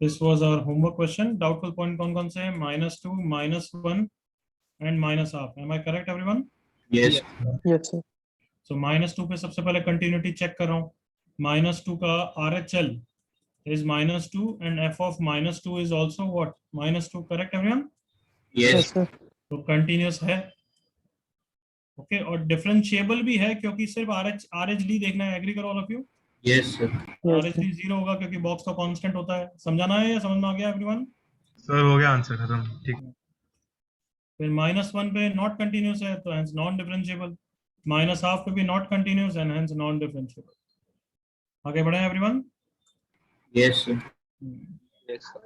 This was our homework question. Doubtful point कौन कौन से हैं? -2, -1 and -1/2. Am I correct everyone? Yes. Yes, sir. So -2 पे सबसे पहले कंटिन्यूटी चेक कर रहा हूँ. -2 का RHL is -2 and f of -2 is also what? -2. Correct everyone? Yes, Yes. sir. तो कंटिन्यूस है. ओके और डिफरेंशिएबल भी है क्योंकि सिर्फ RHD देखना है. एग्री करो all of you? Yes, sir. Yes, sir. RHD 0 होगा क्योंकि बॉक्स का कांस्टेंट होता है. समझाना है या समझ में आ गया एवरीवन? सर हो गया आंसर खत्म. ठीक. फिर -1 पे नॉट कंटिन्यूस है तो हेंस नॉन डिफरेंशिएबल. -1/2 पे भी not continuous and hence non differentiable. आगे बढ़े everyone. Yes, sir. Yes, sir.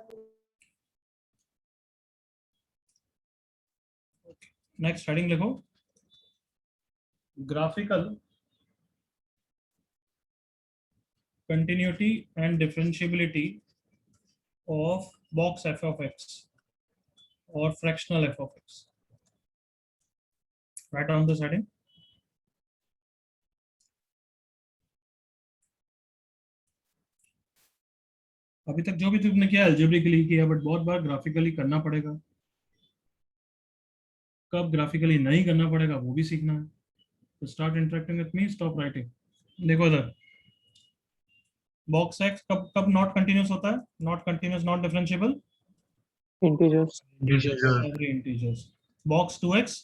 Next heading लिखो. Graphical continuity and differentiability of box f of x or fractional f of x. Write down this heading. अभी तक जो भी तुमने किया algebraically किया, बट बहुत बार ग्राफिकली करना पड़ेगा. कब ग्राफिकली नहीं करना पड़ेगा वो भी सीखना है. तो start interacting with me. Stop writing. देखो इधर बॉक्स एक्स कब कब नॉट कंटिन्यूस होता है? Not continuous, not differentiable. Integers. Every integers. Box 2x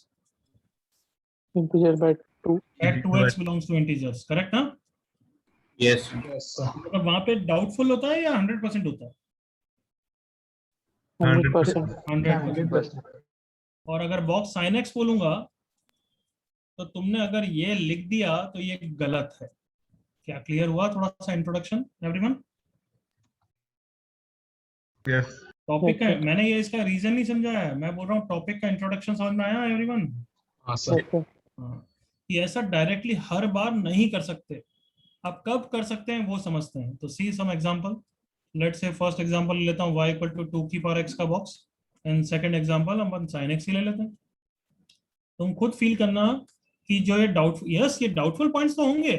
Integer by 2. at 2x belongs to integers. Correct ना? Yes, sir. Yes, sir. मतलब वहां पे डाउटफुल होता है या 100% होता है? 100%. 100%. और अगर बॉक्स साइन एक्स बोलूंगा तो तुमने अगर ये लिख दिया तो ये गलत है. क्या क्लियर हुआ? थोड़ा सा इंट्रोडक्शन एवरीवन. यस. टॉपिक का Okay. मैंने ये इसका रीजन नहीं समझाया है. मैं बोल रहा हूँ टॉपिक का इंट्रोडक्शन समझ में आया एवरीवन? हाँ, sir. Okay. कि ऐसा डायरेक्टली हर बार नहीं कर सकते. आप कब कर सकते हैं वो समझते हैं. तो see some example. Let's say first example लेता हूँ y = 2 की पावर x का बॉक्स एंड सेकंड एग्जांपल हम sin x ही ले लेते हैं. तुम खुद फील करना कि जो ये ये डाउटफुल पॉइंट्स तो होंगे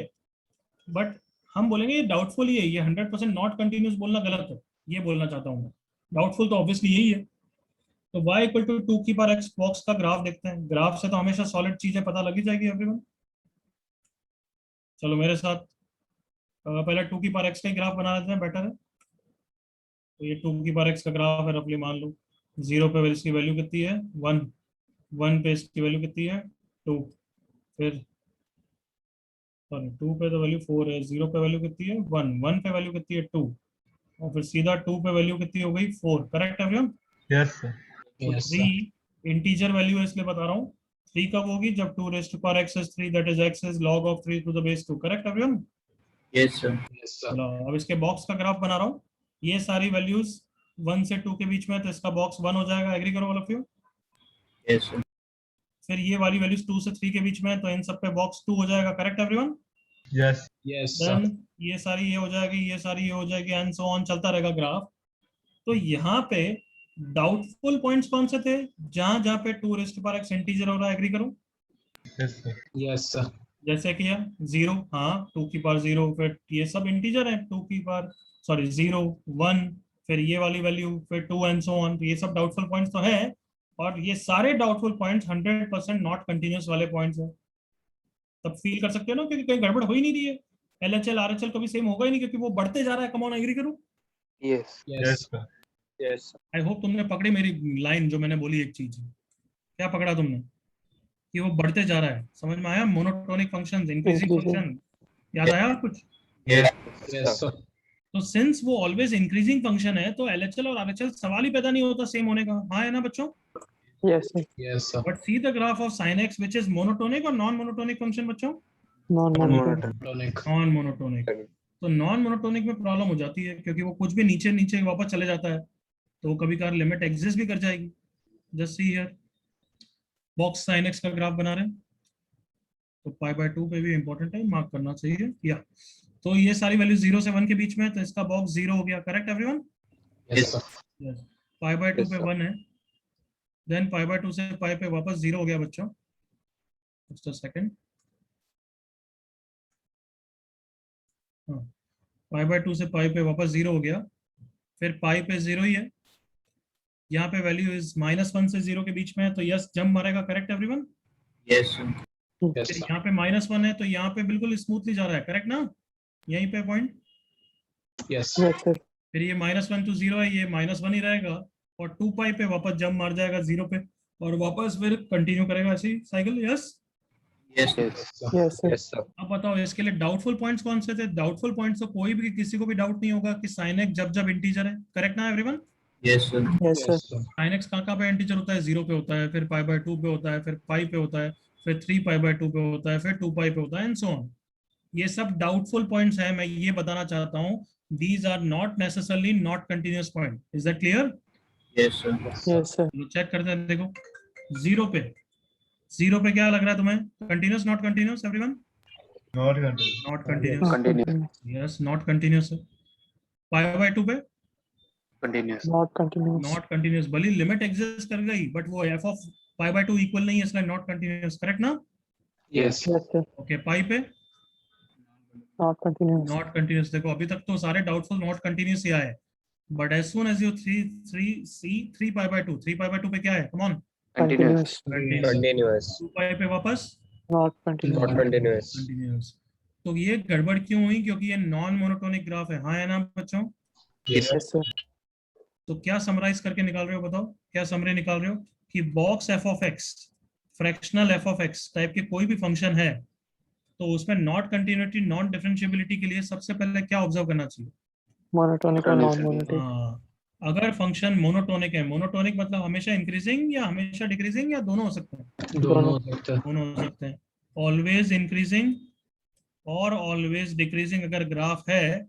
बट हम बोलेंगे ये डाउटफुल ही है. ये 100% नॉट कंटिन्यूस बोलना गलत है. ये बोलना चाहता हूँ मैं. डाउटफुल तो ऑब्वियसली यही है. तो y = 2 की पावर x बॉक्स का ग्राफ देखते हैं. ग्राफ से तो हमेशा सॉलिड चीजें पता लगी जाएगी एवरीवन. चलो मेरे साथ पहले 2 की पावर x का ग्राफ बना लेते हैं. बेटर है. तो ये 2 की पावर x का ग्राफ है. रफली मान लो 0 पे इसकी वैल्यू कितनी है? 1. 1 पे इसकी वैल्यू कितनी है? 2. फिर सॉरी 2 पे तो वैल्यू 4 है. 0 पे वैल्यू कितनी है? 1. 1 पे वैल्यू कितनी है? 2. और फिर सीधा 2 पे वैल्यू कितनी हो गई? 4. Correct everyone? Yes sir. Yes, 3 integer value है इसलिए बता रहा हूँ. 3 कब होगी? जब 2 raised to power x is 3, that is x is log of 3 to the base 2. Correct everyone? Yes, sir. Yes, sir. चलो अब इसके बॉक्स का ग्राफ बना रहा हूँ. ये सारी वैल्यूज 1 से 2 के बीच में है तो इसका बॉक्स 1 हो जाएगा. एग्री करो all of you? Yes, sir. फिर ये वाली वैल्यूज 2 से 3 के बीच में है तो इन सब पे बॉक्स 2 हो जाएगा. Correct everyone? Yes. Yes, sir. Then ये सारी ये हो जाएगी, ये सारी ये हो जाएगी एंड सो ऑन चलता रहेगा ग्राफ. तो यहाँ पे डाउटफुल पॉइंट्स कौन से थे? जहां जहां पे 2 raised to power x integer हो रहा है. एग्री करो? Yes sir. Yes, sir. जैसे कि 0, हाँ 2 की पावर 0. फिर ये सब इंटीजर है. 2 की पावर सॉरी 0, 1, फिर ये वाली वैल्यू, फिर 2 एंड सो ऑन. तो ये सब डाउटफुल पॉइंट्स तो है. और ये सारे डाउटफुल पॉइंट्स 100% नॉट कंटिन्यूस वाले पॉइंट्स है. तब फील कर सकते हो ना क्योंकि कहीं गड़बड़ हो ही नहीं रही है. LHL RHL कभी सेम होगा ही नहीं क्योंकि वो बढ़ते जा रहा है. कम ऑन एग्री करो. Yes. Yes sir. Yes. I hope तुमने पकड़ी मेरी लाइन जो मैंने बोली. एक चीज क्या पकड़ा तुमने? कि वो बढ़ते जा रहा है. समझ में आया? Monotonic functions, increasing Increasing. Function. याद आया और कुछ? Yes. Yes, sir. तो सिंस वो ऑलवेज इंक्रीजिंग फंक्शन है तो LHL और RHL सवाल ही पैदा नहीं होता सेम होने का. हाँ है ना बच्चों? Yes, sir. Yes, sir. But see the graph of sin x which is monotonic और नॉन मोनोटोनिक फंक्शन बच्चों. Non-monotonic. Non monotonic. तो नॉन मोनोटोनिक में प्रॉब्लम हो जाती है क्योंकि वो कुछ भी नीचे नीचे वापस चले जाता है तो वो कभी कभार लिमिट एग्जिस्ट भी कर जाएगी. Just see here box sin x का ग्राफ बना रहे हैं तो π/2 पे भी इंपॉर्टेंट है, मार्क करना चाहिए. या तो ये सारी वैल्यू 0 से 1 के बीच में है तो इसका बॉक्स 0 हो गया. Correct everyone? Yes, sir. Yes. π/2 Yes, पे sir. 1 है. देन π/2 से पाई पे वापस 0 हो गया बच्चों. Just a second. हाँ π/2 से पाई पे वापस 0 हो गया. फिर पाई पे 0 ही है, यहाँ पे वैल्यू इज -1 से 0 के बीच में है, तो यस जंप मारेगा, correct everyone. Yes, sir. Yes, फिर sir. यहाँ पे -1 है तो यहाँ पे बिल्कुल स्मूथली जा रहा है, करेक्ट ना, यहीं पे पॉइंट। Yes. Yes, sir. फिर ये -1 to 0 है, ये -1 ही रहेगा, और 2 पाई पे वापस जंप मार जाएगा 0 पे, और वापस फिर कंटिन्यू करेगा ऐसी cycle, yes. Yes, sir. Yes, sir. Yes, sir. Yes, sir. अब बताओ इसके लिए डाउटफुल पॉइंट्स कौन से थे। डाउटफुल पॉइंट्स तो कोई भी, किसी को भी डाउट नहीं होगा कि sin x जब जब इंटीजर है, करेक्ट ना everyone. Yes, sir. Yes, sir. Yes, sir. sin x कहाँ कहाँ पे इंटीजर होता है, 0 पे होता है, फिर π/2 पे होता है, फिर पाई पे होता है, फिर 3π/2 पे होता है, फिर 2 पाई पे होता है, एंड सो ऑन। ये सब डाउटफुल पॉइंट्स हैं, मैं ये बताना चाहता हूँ, these are not necessarily not continuous point, is that clear. Yes, sir. Yes, sir. Yes, sir. Check करते हैं, देखो 0 पे क्या लग रहा है तुम्हें, continuous not continuous everyone. Not continuous. Not Yes. Continuous, Continuous. Yes not continuous है। π/2 पे Continuous. Not continuous. Not continuous, भले लिमिट एग्जिस्ट कर गई बट वो f ऑफ π/2 इक्वल नहीं है, इसलिए नॉट कंटिन्यूअस, करेक्ट ना। Yes. Yes, sir. ओके, पाई पे Not continuous. Not continuous. देखो अभी तक तो सारे डाउटफुल नॉट कंटिन्यूअस ही आए, but as soon as you 3π/2 पे क्या है, come on, Continuous. Continuous. 2 pi पे वापस Not continuous. Not continuous. Continuous. तो ये गड़बड़ क्यों हुई, क्योंकि ये नॉन मोनोटोनिक ग्राफ है, हाँ है ना बच्चों। Yes, sir. Yes, sir. तो क्या समराइज करके निकाल रहे हो, बताओ क्या समरी निकाल रहे हो, कि box f of x, fractional f of x type के कोई भी फंक्शन है, तो उसमें नॉट कंटिन्यूटी नॉन डिफरेंशिएबिलिटी के लिए सबसे पहले क्या ऑब्जर्व करना चाहिए। Monotonic or non-monotonic. हाँ, अगर फंक्शन मोनोटोनिक है, मोनोटोनिक मतलब हमेशा इंक्रीजिंग या हमेशा डिक्रीजिंग या दोनों हो सकते हैं, दोनों हो सकते हैं. दोनों हो सकते हैं। ऑलवेज इंक्रीजिंग और ऑलवेज डिक्रीजिंग अगर ग्राफ है,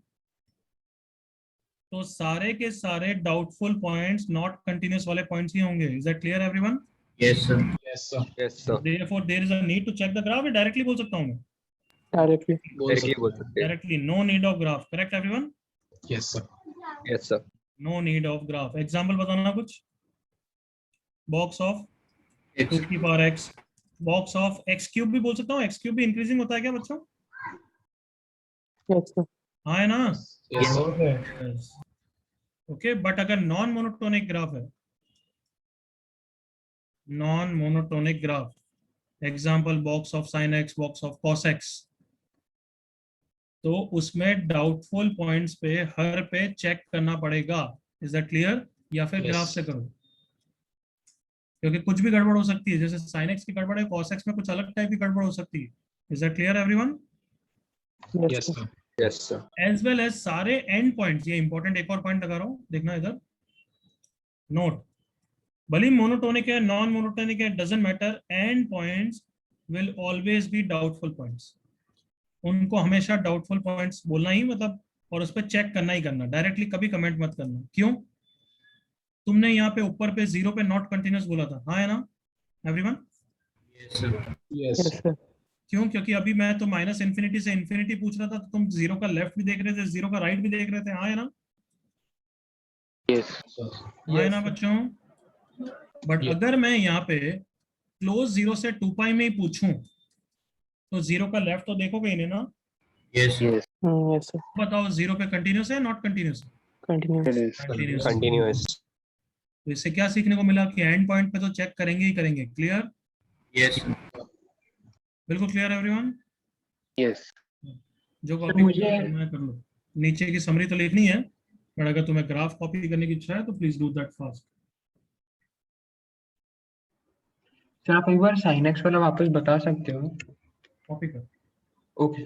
तो सारे के सारे डाउटफुल पॉइंट्स नॉट कंटिन्यूअस वाले पॉइंट्स ही होंगे, is that clear everyone. Yes, sir. Yes, sir. Yes, sir. therefore there is a need to check the graph, directly बोल सकता हूँ मैं, Directly. बोल Directly सकते बोल हैं. सकते हैं. Directly, no need of graph, correct everyone, Yes, sir. Yes, sir. No need of graph. Example बताना कुछ, बॉक्स ऑफ X. 2 की power x, box of x cube भी बोल सकता हूँ, x क्यूब भी इंक्रीजिंग होता है क्या बच्चों, Yes, sir. हाँ है ना। Yes, sir. yes. Okay, but अगर नॉन मोनोटोनिक ग्राफ है, non monotonic graph, example box of sine x, box of cos x, तो उसमें डाउटफुल पॉइंट्स पे हर पे चेक करना पड़ेगा, इज दैट क्लियर, या फिर Yes. ग्राफ से करो, क्योंकि कुछ भी गड़बड़ हो सकती है, जैसे साइन एक्स की गड़बड़ है, कॉस एक्स में कुछ अलग टाइप की गड़बड़ हो सकती है, is that clear everyone. Yes, Yes, sir. sir. Yes, sir. As well as सारे एंड पॉइंट्स, ये इंपॉर्टेंट एक और पॉइंट लगा रहा हूं, देखना इधर, नोट, भले मोनोटोनिक है नॉन मोनोटोनिक है doesn't matter, and points will always be doubtful points, उनको हमेशा डाउटफुल पॉइंट्स बोलना ही मतलब, और उस पर चेक करना ही करना, डायरेक्टली कभी कमेंट मत करना। क्यों, तुमने यहाँ पे ऊपर पे 0 पे नॉट कंटिन्यूअस बोला था, हाँ है ना everyone. Yes, sir. Yes. Yes, sir. क्यों, क्योंकि अभी मैं तो माइनस इन्फिनिटी से इन्फिनिटी पूछ रहा था, तो तुम 0 का लेफ्ट भी देख रहे थे, 0 का राइट भी देख रहे थे, हाँ है ना, Yes. Sir. हाँ है ना बच्चों। But Yes. अगर मैं यहाँ पे क्लोज 0 से 2 पाई में ही पूछूं, तो 0 का लेफ्ट तो देखोगे ही नहीं ना। Yes, sir. Yes. Yes, sir. बताओ 0 पे कंटिन्यूस है नॉट कंटिन्यूस है, Continuous. कंटिन्यूस। Continuous. तो इससे क्या सीखने को मिला कि एंड पॉइंट पे तो चेक करेंगे ही करेंगे, क्लियर, Yes, sir. बिल्कुल क्लियर एवरीवन। Yes. जो कॉपी करना है कर लो, नीचे की समरी तो लिखनी है, पर अगर तुम्हें ग्राफ कॉपी करने की इच्छा है तो please do that fast. Sir आप एक बार साइन एक्स वाला वापस बता सकते हो? कॉपी कर। ओके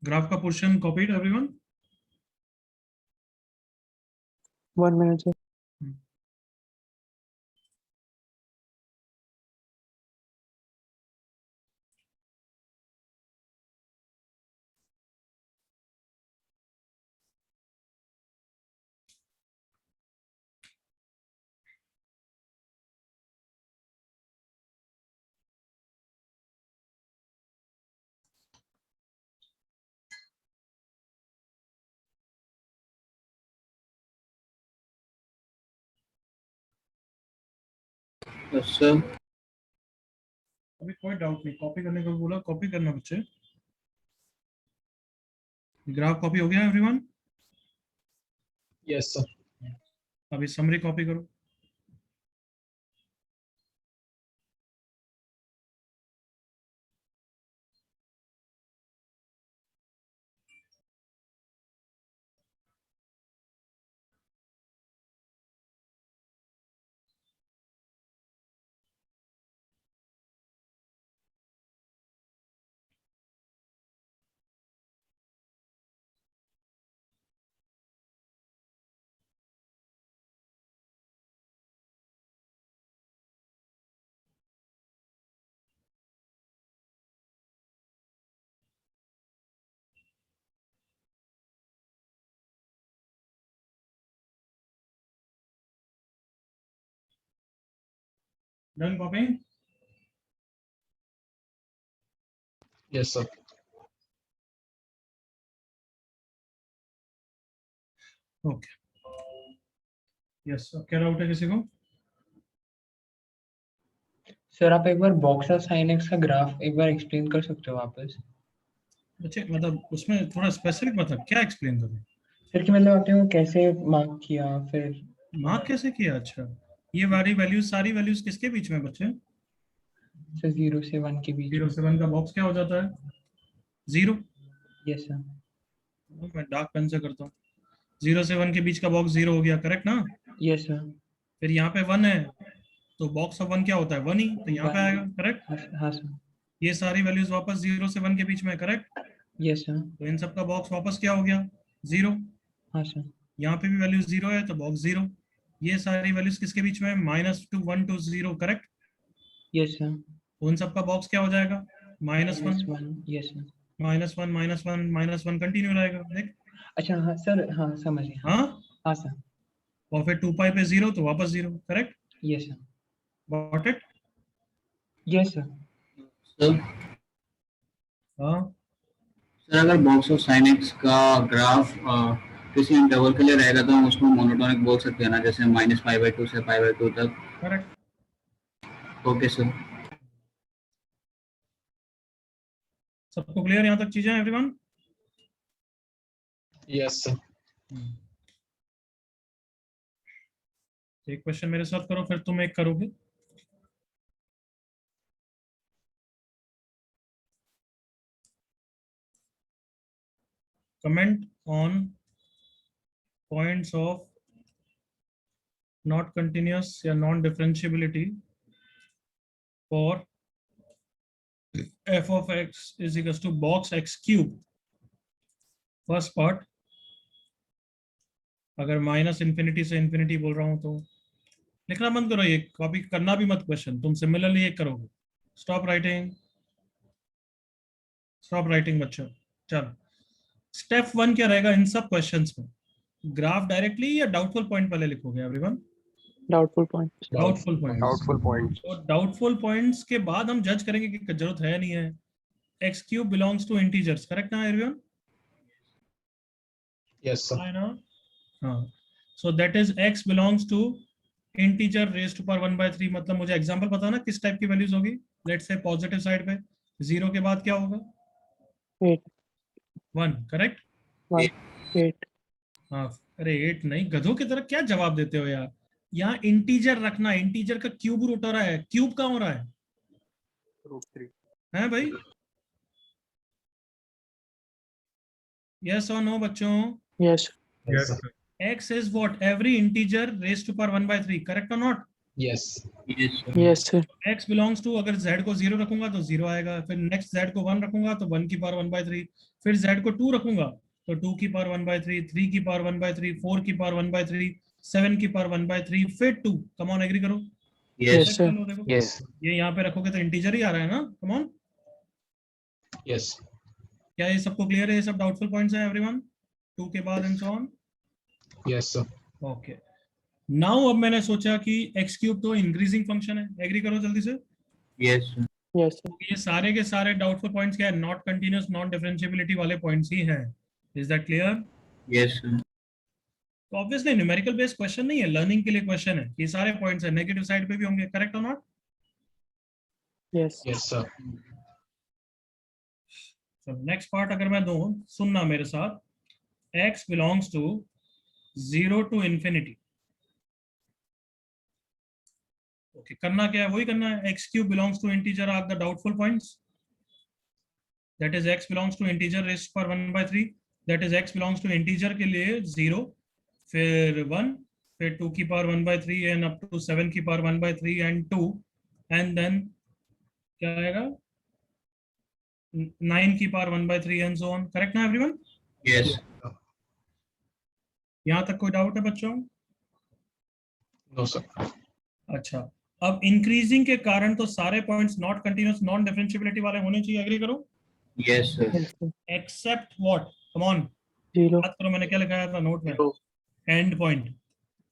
ग्राफ का portion copied everyone? 1 minute, sir. Yes, sir. अभी कोई डाउट नहीं, कॉपी करने को बोला, कॉपी करना बच्चे। ग्राफ कॉपी हो गया एवरीवन? Yes, sir. अभी समरी कॉपी करो। Done कॉपिंग? Yes, sir. Okay, yes. क्या डाउट है किसी को? सर आप एक बार बॉक्स और साइन एक्स का ग्राफ एक बार एक्सप्लेन कर सकते हो वापस? बच्चे मतलब उसमें थोड़ा स्पेसिफिक, मतलब क्या एक्सप्लेन करूं? सर कि मतलब आपने वो कैसे मार्क किया फिर? मार्क कैसे किया? अच्छा, ये वाली वैल्यूज, सारी वैल्यूज किसके बीच में बच्चे? सर 0 से 1 के बीच 0 से 1 का बॉक्स क्या हो जाता है? 0। Yes sir. मैं डार्क पेन से करता हूँ। 0 से 1 के बीच का बॉक्स 0 हो गया, करेक्ट ना? Yes sir. फिर यहाँ पे 1 है, तो बॉक्स ऑफ 1 क्या होता है? 1 ही, तो यहाँ पे आएगा, करेक्ट? हाँ सर। ये सारी वैल्यूज वापस 0 से 1 के बीच में, करेक्ट? Yes sir. तो इन सब का बॉक्स वापस क्या हो गया? 0। हाँ सर। यहाँ पे भी वैल्यू 0 है, तो बॉक्स 0। ये सारी वैल्यूज किसके बीच में है? -2 1 to 0, करेक्ट? Yes sir. तो उन सब का बॉक्स क्या हो जाएगा? -1 -1। Yes sir. -1 -1 कंटिन्यू रहेगा, देख। अच्छा हाँ सर, हाँ समझ गया। हाँ, हाँ सर। और फिर 2 पाई पे 0, तो वापस 0, correct? Yes sir. Got it? Yes sir. Sir हाँ, सर अगर बॉक्स ऑफ साइन एक्स का ग्राफ किसी इंटरवल के लिए रहेगा तो हम उसको मोनोटोनिक बोल सकते हैं ना, जैसे -π/2 से π/2 तक। करेक्ट। Okay sir. सबको क्लियर यहाँ तक चीजें एवरीवन? Yes, sir. एक क्वेश्चन मेरे साथ करो, फिर तुम एक करोगे। Comment on points of not continuous या non differentiability for f of x is equals to box x cube। First part, अगर -∞ से इन्फिनिटी बोल रहा हूं तो लिखना मत करो, ये कॉपी करना भी मत क्वेश्चन, तुम सिमिलरली एक करोगे। स्टॉप राइटिंग, स्टॉप राइटिंग बच्चों। चलो, स्टेप 1 क्या रहेगा इन सब क्वेश्चंस में? ग्राफ डायरेक्टली या डाउटफुल पॉइंट पहले लिखोगे everyone? Doubtful points. Doubtful point. Doubtful points. और डाउटफुल पॉइंट्स के बाद हम जज करेंगे कि जरूरत है नहीं है। X cube belongs to integers, correct ना एवरीवन? Yes, sir. है ना? हाँ, so that is x belongs to integer raised to power 1/3। मतलब मुझे एग्जांपल पता ना किस टाइप की वैल्यूज होगी। लेट्स से पॉजिटिव साइड पे 0 के बाद क्या होगा? 8. 1, करेक्ट? 8. हाँ, अरे 8 नहीं, गधों की तरह क्या जवाब देते हो यार। यहाँ इंटीजर रखना, इंटीजर का क्यूब रूट हो रहा है, क्यूब कहाँ हो रहा है? √3. है भाई? यस और नो बच्चों? Yes. Yes, sir. x is what? Every integer raised to power 1/3, correct or not? Yes. Yes, sir. Yes, sir. x belongs to, अगर z को 0 रखूंगा तो 0 आएगा, फिर नेक्स्ट z को 1 रखूंगा तो 1 की पावर 1/3, फिर z को 2 रखूंगा तो 2 की पावर 1/3, 3 की पावर 1/3, 4 की पावर 1/3, 7 की पावर 1/3, फिर 2। कम ऑन, एग्री करो। Yes. Yes, sir. चलो देखो, Yes. ये यहाँ पे रखोगे तो इंटीजर ही आ रहा है ना। Come on, Yes. क्या ये सबको क्लियर है? ये सब डाउटफुल पॉइंट्स हैं एवरीवन, 2 के बाद and so on. Yes, sir. Okay, now अब मैंने सोचा कि x क्यूब तो इंक्रीजिंग फंक्शन है, एग्री करो जल्दी से। Yes, sir. Yes, sir. ये सारे के सारे डाउटफुल पॉइंट्स क्या है? नॉट कंटिन्यूअस, नॉन डिफरेंशिएबिलिटी वाले पॉइंट्स ही हैं। Is that clear? Yes, sir. तो ऑब्वियसली न्यूमेरिकल बेस्ड क्वेश्चन नहीं है, लर्निंग के लिए क्वेश्चन है। ये सारे पॉइंट्स है, नेगेटिव साइड पे भी होंगे, करेक्ट और नॉट? Yes. Yes, sir. तो नेक्स्ट पार्ट अगर मैं दूं, सुनना मेरे साथ, x belongs to 0 to infinity। Okay, करना क्या है? वही करना है, x cube belongs to integer are the doubtful points, that is x belongs to integer raised power 1/3, that is x belongs to integer के लिए 0, फिर 1, फिर 2 की पावर 1/3 एंड अप टू 7 की पावर 1/3 एंड 2, एंड देन क्या आएगा? 9 की power 1/3 and so on. Correct ना एवरीवन? Yes. यहाँ तक कोई डाउट है बच्चों? No, sir. अच्छा, अब इंक्रीजिंग के कारण तो सारे points not continuous, non differentiability वाले होने चाहिए, एग्री करो। Yes, sir. Yes, sir. Except what? Come on, 0. याद करो मैंने क्या लिखाया था नोट में, एंड पॉइंट।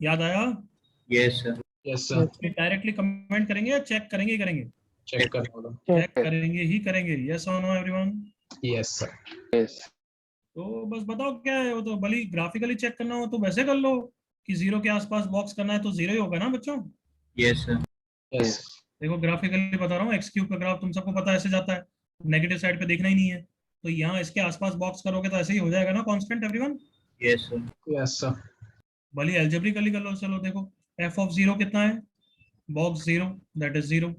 याद आया? Yes, sir. Yes, sir. Yes, sir. Directly comment करेंगे या चेक करेंगे ही करेंगे? Check करने वाला. चेक करेंगे ही करेंगे। यस और no everyone? Yes, sir. Yes. तो बस बताओ क्या है वो, तो भली ग्राफिकली चेक करना हो तो वैसे कर लो कि 0 के आसपास बॉक्स करना है तो 0 ही होगा ना बच्चों। Yes, sir. Yes. देखो ग्राफिकली बता रहा हूँ, एक्स क्यूब का ग्राफ तुम सबको पता है ऐसे जाता है, नेगेटिव साइड पे देखना ही नहीं है, तो यहाँ इसके आसपास बॉक्स करोगे तो ऐसे ही हो जाएगा ना constant everyone. Yes, sir. Yes, sir. भली एल्जेब्रिकली कर लो। चलो देखो, f ऑफ 0 कितना है? Box 0, that is 0।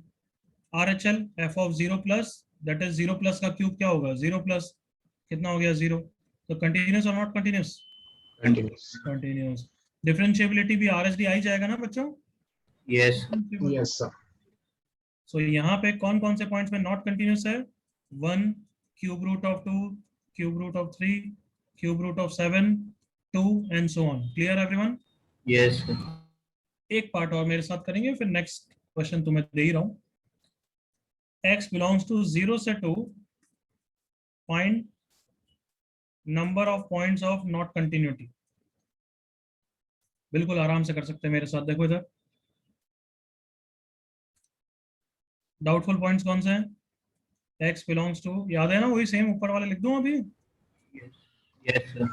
RHL f of 0 plus, that is 0 plus का क्यूब क्या होगा? 0 प्लस कितना हो गया? 0। तो कंटिन्यूअस और not continuous? Continuous. Continuous. Differentiability भी RHD आ ही जाएगा ना बच्चों। Yes. Yes, sir. सो यहाँ पे कौन कौन से पॉइंट्स में नॉट कंटिन्यूअस है? 1, cube root of 2, cube root of 3, cube root of 7, 2 and so on. Clear everyone? Yes, sir. एक पार्ट और मेरे साथ करेंगे, फिर नेक्स्ट क्वेश्चन तुम्हें दे ही रहा हूं। x बिलोंग्स टू 0 से 2, find number of points of not continuity. बिल्कुल आराम से कर सकते हैं मेरे साथ। देखो इधर डाउटफुल पॉइंट्स कौन से हैं? x बिलोंग्स टू, याद है ना, वही सेम ऊपर वाले लिख दूं अभी, Yes. Yes, sir.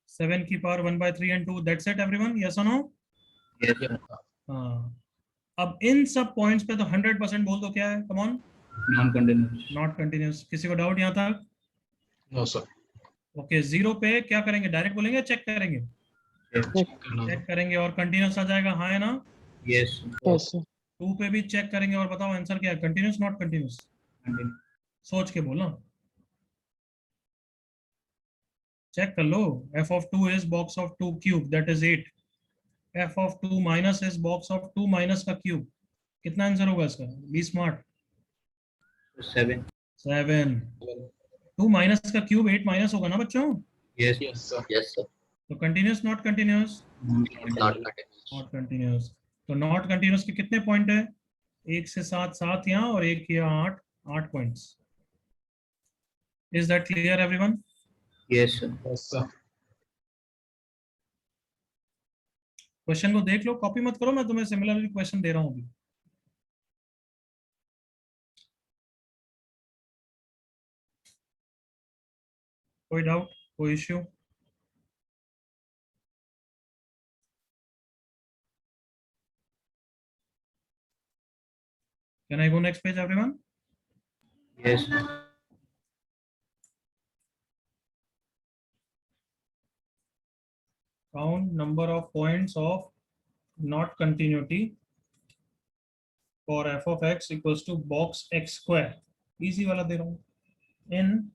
7 की power 1/3 and 2, that's it everyone. Yes और नो? Yes, sir. हाँ, अब इन सब पॉइंट्स पे तो 100% बोल दो क्या है? Come on, Non-continuous. Not continuous. किसी को डाउट यहाँ तक? No, sir. ओके, 0 पे क्या करेंगे? डायरेक्ट बोलेंगे, चेक करेंगे? Yes. करना. चेक करेंगे और कंटिन्यूअस आ जाएगा, हाँ है ना? Yes, sir. Yes, sir. 2 पे भी चेक करेंगे और बताओ आंसर क्या है? Continuous, not continuous? Continue. सोच के बोलना, चेक कर लो। f of 2 is box of 2 cube, that is 8. f of 2 minus is box of 2 minus का cube, कितना आंसर होगा इसका? Be smart. 7. 7। 2 माइनस का क्यूब 8 माइनस होगा ना बच्चों? Yes. Yes, sir. Yes, sir. तो continuous, not continuous? Not continuous. Not continuous. तो नॉट कंटिन्यूअस के कितने पॉइंट है? 1 से 7, 7 यहाँ और 1 यहाँ, 8, 8 points. Is that clear everyone? Yes, sir. Yes, sir. Question को देख लो, कॉपी मत करो, मैं तुम्हें सिमिलरली क्वेश्चन दे रहा हूँ अभी। कोई डाउट, कोई issue? Can I go next page, everyone? Yes, sir. Count number of points of not continuity for f of x equals to box x square. Easy वाला दे रहा हूँ, in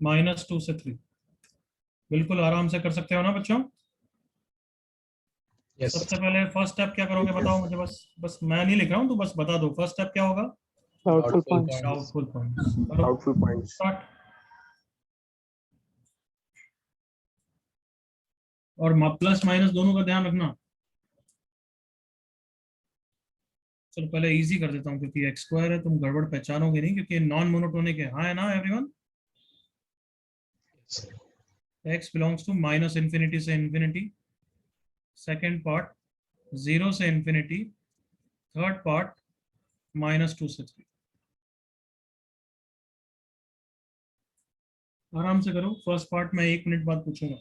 -2 से 3। बिल्कुल आराम से कर सकते हो ना बच्चों? Yes, सबसे sir. पहले फर्स्ट स्टेप क्या करोगे बताओ मुझे, बस बस मैं नहीं लिख रहा हूँ, तो बस बता दो फर्स्ट स्टेप क्या होगा। Doubtful Doubtful points. points. Doubtful points करो, Doubtful points. स्टार्ट। और प्लस माइनस दोनों का ध्यान रखना। चलो पहले इजी कर देता हूँ, क्योंकि एक्स स्क्वायर है, तुम गड़बड़ पहचानोगे नहीं, क्योंकि नॉन मोनोटोनिक है। हाँ है ना everyone? Yes, sir. X belongs to minus infinity से इन्फिनिटी, सेकेंड पार्ट 0 से इन्फिनिटी, थर्ड पार्ट -2 से 3। आराम से करो, फर्स्ट पार्ट में 1 मिनट बाद पूछूंगा।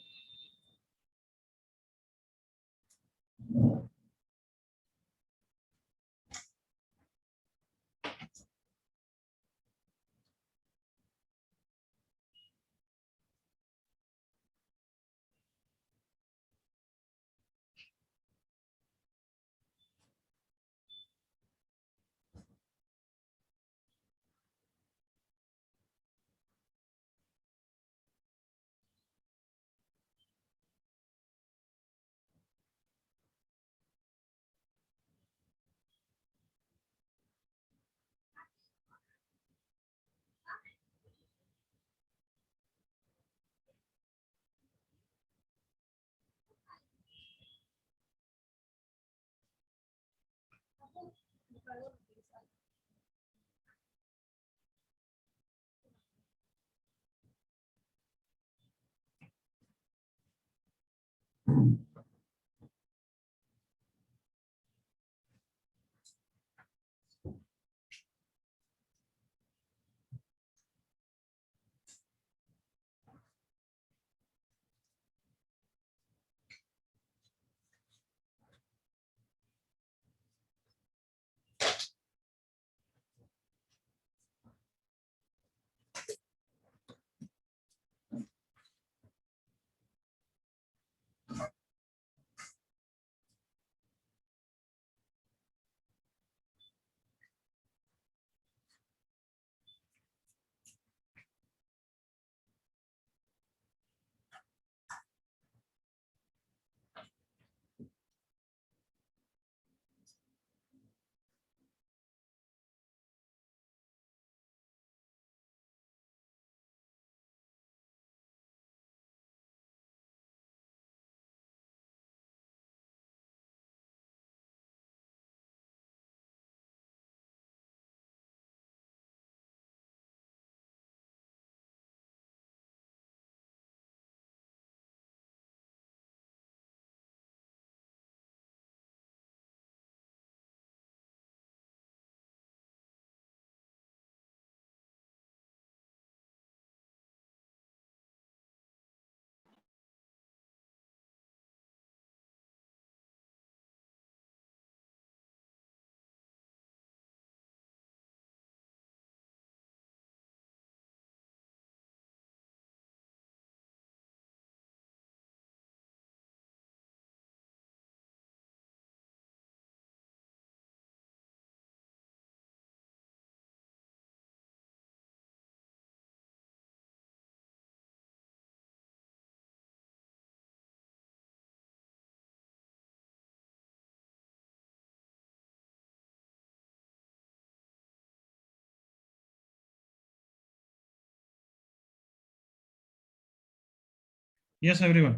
यस एवरीवन,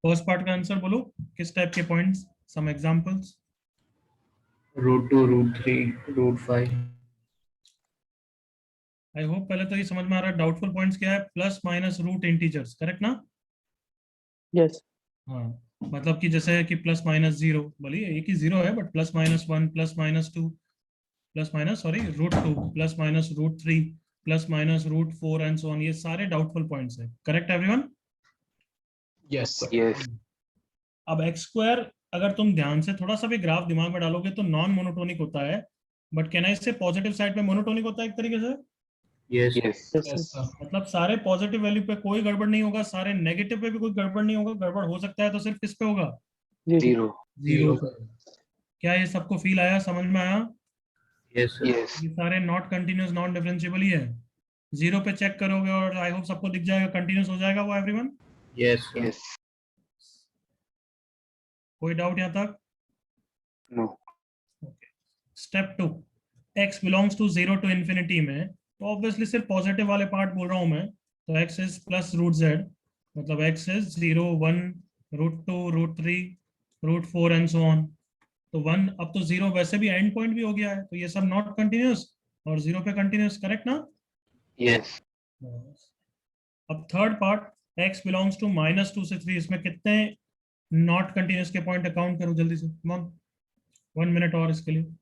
फर्स्ट पार्ट का आंसर बोलो, किस टाइप के points, some examples. √2, √3, √5. I hope पहले तो ये समझ में आ रहा है डाउटफुल पॉइंट्स क्या है, plus minus root integers, correct ना? Yes. हाँ, मतलब कि जैसे कि प्लस माइनस 0, बोलिए एक ही 0 है, बट +-1 +-2 √2 +-√3 +-√4 एंड सो ऑन, ये सारे डाउटफुल पॉइंट्स है, correct everyone? Yes, sir. Yes. अब एक्स स्क्वायर अगर तुम ध्यान से थोड़ा सा भी ग्राफ दिमाग में डालोगे तो नॉन मोनोटोनिक होता है, बट कैन आई से पॉजिटिव साइड पे मोनोटोनिक होता है एक तरीके से। Yes. Yes. Yes. Yes, sir. मतलब सारे पॉजिटिव वैल्यू पे कोई गड़बड़ नहीं होगा, सारे नेगेटिव पे भी कोई गड़बड़ नहीं होगा, गड़बड़ हो सकता है तो सिर्फ किस पे होगा, 0. 0 पे। क्या ये सबको फील आया, समझ में आया? Yes, sir. Yes. ये सारे नॉट कंटिन्यूस नॉन डिफरेंशिएबल ही है। 0 पे चेक करोगे और आई होप सबको दिख जाएगा कंटिन्यूस हो जाएगा वो एवरीवन। Yes, sir. Yes. कोई डाउट यहाँ तक? No. Step 2, x belongs to 0 to infinity में, तो ऑब्वियसली सिर्फ पॉजिटिव वाले पार्ट बोल रहा हूं मैं, तो x is plus root z, मतलब x is 0 1 √2 √3 √4 and so on. तो 1, अब तो 0 वैसे भी एंड पॉइंट भी हो गया है, तो ये सब नॉट कंटिन्यूस और 0 पे कंटिन्यूस, करेक्ट ना? यस अब third part, x belongs to -2 से 3, इसमें कितने नॉट कंटिन्यूस के पॉइंट अकाउंट करूं जल्दी से, कम ऑन 1 मिनट और इसके लिए।